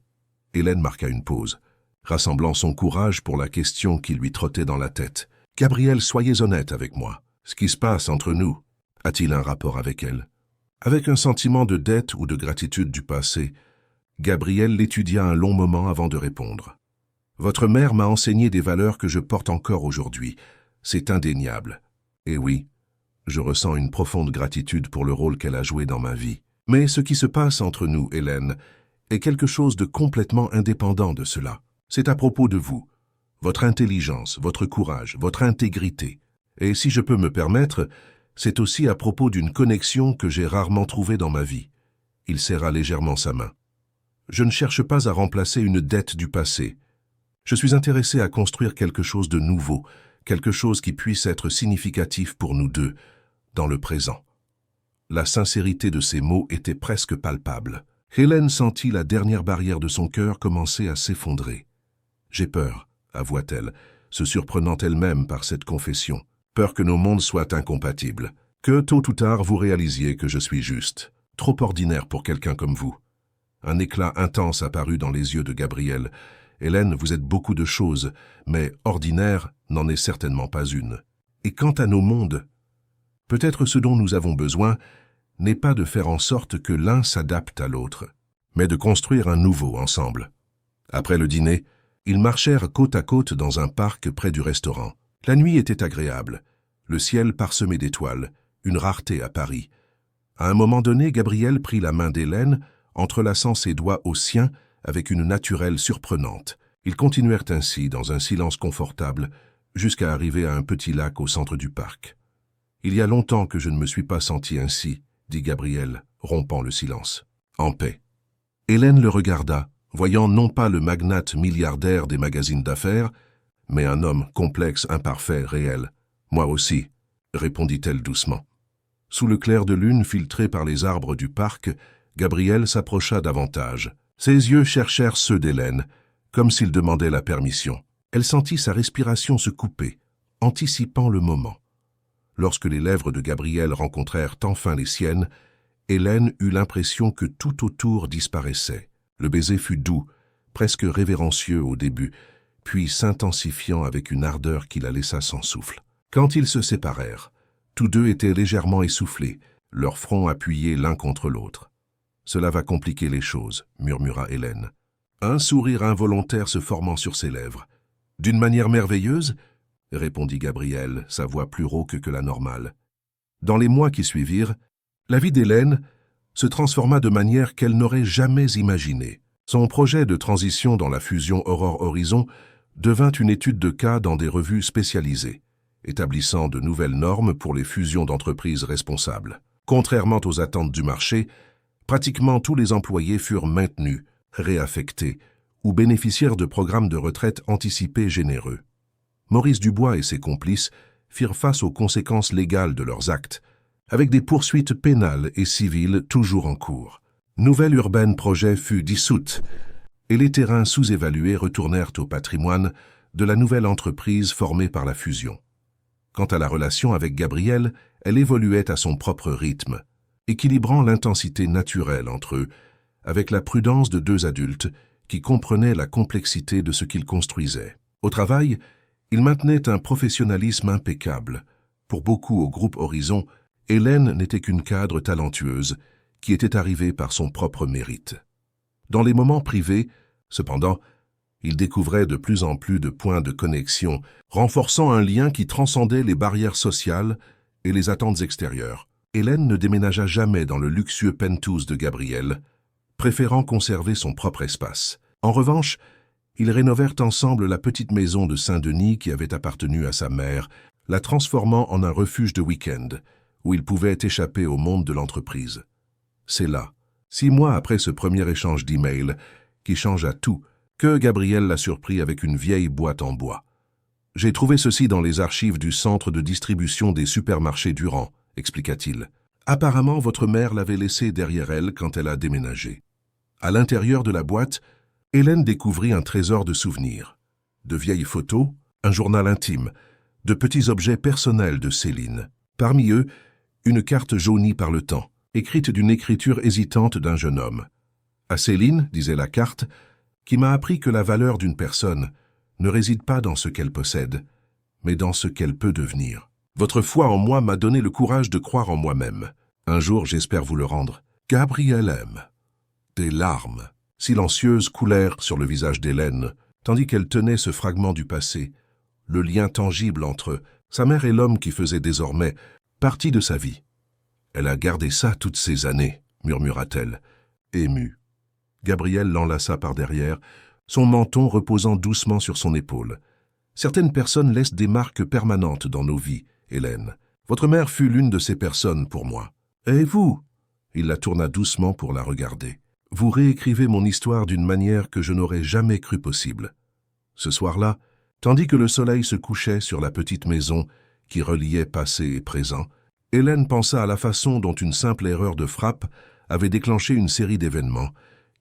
Hélène marqua une pause, rassemblant son courage pour la question qui lui trottait dans la tête. Gabriel, soyez honnête avec moi. Ce qui se passe entre nous, a-t-il un rapport avec elle? Avec un sentiment de dette ou de gratitude du passé, Gabriel l'étudia un long moment avant de répondre. Votre mère m'a enseigné des valeurs que je porte encore aujourd'hui. C'est indéniable. Et oui, je ressens une profonde gratitude pour le rôle qu'elle a joué dans ma vie. Mais ce qui se passe entre nous, Hélène, est quelque chose de complètement indépendant de cela. C'est à propos de vous, votre intelligence, votre courage, votre intégrité. Et si je peux me permettre, c'est aussi à propos d'une connexion que j'ai rarement trouvée dans ma vie. Il serra légèrement sa main. Je ne cherche pas à remplacer une dette du passé. Je suis intéressé à construire quelque chose de nouveau, quelque chose qui puisse être significatif pour nous deux, dans le présent. La sincérité de ses mots était presque palpable. Hélène sentit la dernière barrière de son cœur commencer à s'effondrer. « J'ai peur », avoua-t-elle, se surprenant elle-même par cette confession. « Peur que nos mondes soient incompatibles. Que tôt ou tard vous réalisiez que je suis juste. Trop ordinaire pour quelqu'un comme vous. » Un éclat intense apparut dans les yeux de Gabriel. « Hélène, vous êtes beaucoup de choses, mais ordinaire n'en est certainement pas une. Et quant à nos mondes, peut-être ce dont nous avons besoin n'est pas de faire en sorte que l'un s'adapte à l'autre, mais de construire un nouveau ensemble. » Après le dîner, ils marchèrent côte à côte dans un parc près du restaurant. La nuit était agréable, le ciel parsemé d'étoiles, une rareté à Paris. À un moment donné, Gabriel prit la main d'Hélène, entrelaçant ses doigts aux siens avec une naturelle surprenante. Ils continuèrent ainsi dans un silence confortable jusqu'à arriver à un petit lac au centre du parc. « Il y a longtemps que je ne me suis pas senti ainsi, » dit Gabriel, rompant le silence. « En paix. » Hélène le regarda, voyant non pas le magnate milliardaire des magazines d'affaires, mais un homme complexe, imparfait, réel. « Moi aussi, » répondit-elle doucement. Sous le clair de lune filtré par les arbres du parc, Gabriel s'approcha davantage. Ses yeux cherchèrent ceux d'Hélène, comme s'il demandait la permission. Elle sentit sa respiration se couper, anticipant le moment. Lorsque les lèvres de Gabriel rencontrèrent enfin les siennes, Hélène eut l'impression que tout autour disparaissait. Le baiser fut doux, presque révérencieux au début, puis s'intensifiant avec une ardeur qui la laissa sans souffle. Quand ils se séparèrent, tous deux étaient légèrement essoufflés, leurs fronts appuyés l'un contre l'autre. « Cela va compliquer les choses, » murmura Hélène. Un sourire involontaire se formant sur ses lèvres. « D'une manière merveilleuse ?» répondit Gabriel, sa voix plus rauque que la normale. Dans les mois qui suivirent, la vie d'Hélène se transforma de manière qu'elle n'aurait jamais imaginée. Son projet de transition dans la fusion Aurore-Horizon devint une étude de cas dans des revues spécialisées, établissant de nouvelles normes pour les fusions d'entreprises responsables. Contrairement aux attentes du marché, pratiquement tous les employés furent maintenus, réaffectés ou bénéficiaires de programmes de retraite anticipés généreux. Maurice Dubois et ses complices firent face aux conséquences légales de leurs actes, avec des poursuites pénales et civiles toujours en cours. Nouvelle Urbaine Projet fut dissoute et les terrains sous-évalués retournèrent au patrimoine de la nouvelle entreprise formée par la fusion. Quant à la relation avec Gabriel, elle évoluait à son propre rythme, équilibrant l'intensité naturelle entre eux, avec la prudence de deux adultes qui comprenaient la complexité de ce qu'ils construisaient. Au travail, ils maintenaient un professionnalisme impeccable. Pour beaucoup au groupe Horizon, Hélène n'était qu'une cadre talentueuse qui était arrivée par son propre mérite. Dans les moments privés, cependant, ils découvraient de plus en plus de points de connexion, renforçant un lien qui transcendait les barrières sociales et les attentes extérieures. Hélène ne déménagea jamais dans le luxueux penthouse de Gabriel, préférant conserver son propre espace. En revanche, ils rénovèrent ensemble la petite maison de Saint-Denis qui avait appartenu à sa mère, la transformant en un refuge de week-end, où il pouvait échapper au monde de l'entreprise. C'est là, 6 mois après ce premier échange d'emails, qui changea tout, que Gabriel l'a surpris avec une vieille boîte en bois. « J'ai trouvé ceci dans les archives du centre de distribution des supermarchés Durand », expliqua-t-il. « Apparemment, votre mère l'avait laissé derrière elle quand elle a déménagé. » À l'intérieur de la boîte, Hélène découvrit un trésor de souvenirs. De vieilles photos, un journal intime, de petits objets personnels de Céline. Parmi eux, une carte jaunie par le temps, écrite d'une écriture hésitante d'un jeune homme. « À Céline, disait la carte, qui m'a appris que la valeur d'une personne ne réside pas dans ce qu'elle possède, mais dans ce qu'elle peut devenir. Votre foi en moi m'a donné le courage de croire en moi-même. Un jour, j'espère vous le rendre. Gabriel aime. » Des larmes silencieuses coulèrent sur le visage d'Hélène, tandis qu'elle tenait ce fragment du passé, le lien tangible entre sa mère et l'homme qui faisait désormais partie de sa vie. « Elle a gardé ça toutes ces années, » murmura-t-elle, émue. Gabriel l'enlaça par derrière, son menton reposant doucement sur son épaule. « Certaines personnes laissent des marques permanentes dans nos vies, Hélène. Votre mère fut l'une de ces personnes pour moi. Et vous ?» Il la tourna doucement pour la regarder. « Vous réécrivez mon histoire d'une manière que je n'aurais jamais cru possible. » Ce soir-là, tandis que le soleil se couchait sur la petite maison qui reliait passé et présent, Hélène pensa à la façon dont une simple erreur de frappe avait déclenché une série d'événements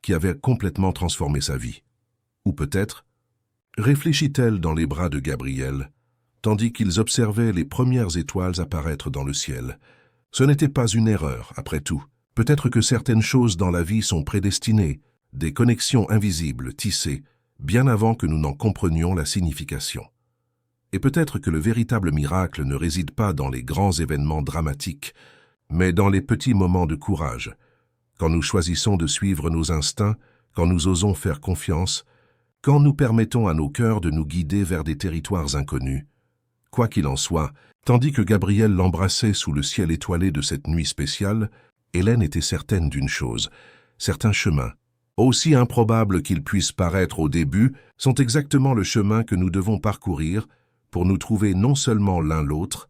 qui avaient complètement transformé sa vie. Ou peut-être, réfléchit-elle dans les bras de Gabriel, tandis qu'ils observaient les premières étoiles apparaître dans le ciel. Ce n'était pas une erreur, après tout. Peut-être que certaines choses dans la vie sont prédestinées, des connexions invisibles tissées, bien avant que nous n'en comprenions la signification. Et peut-être que le véritable miracle ne réside pas dans les grands événements dramatiques, mais dans les petits moments de courage, quand nous choisissons de suivre nos instincts, quand nous osons faire confiance, quand nous permettons à nos cœurs de nous guider vers des territoires inconnus. Quoi qu'il en soit, tandis que Gabriel l'embrassait sous le ciel étoilé de cette nuit spéciale, Hélène était certaine d'une chose, certains chemins, aussi improbables qu'ils puissent paraître au début, sont exactement le chemin que nous devons parcourir pour nous trouver non seulement l'un l'autre,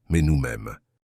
mais nous-mêmes.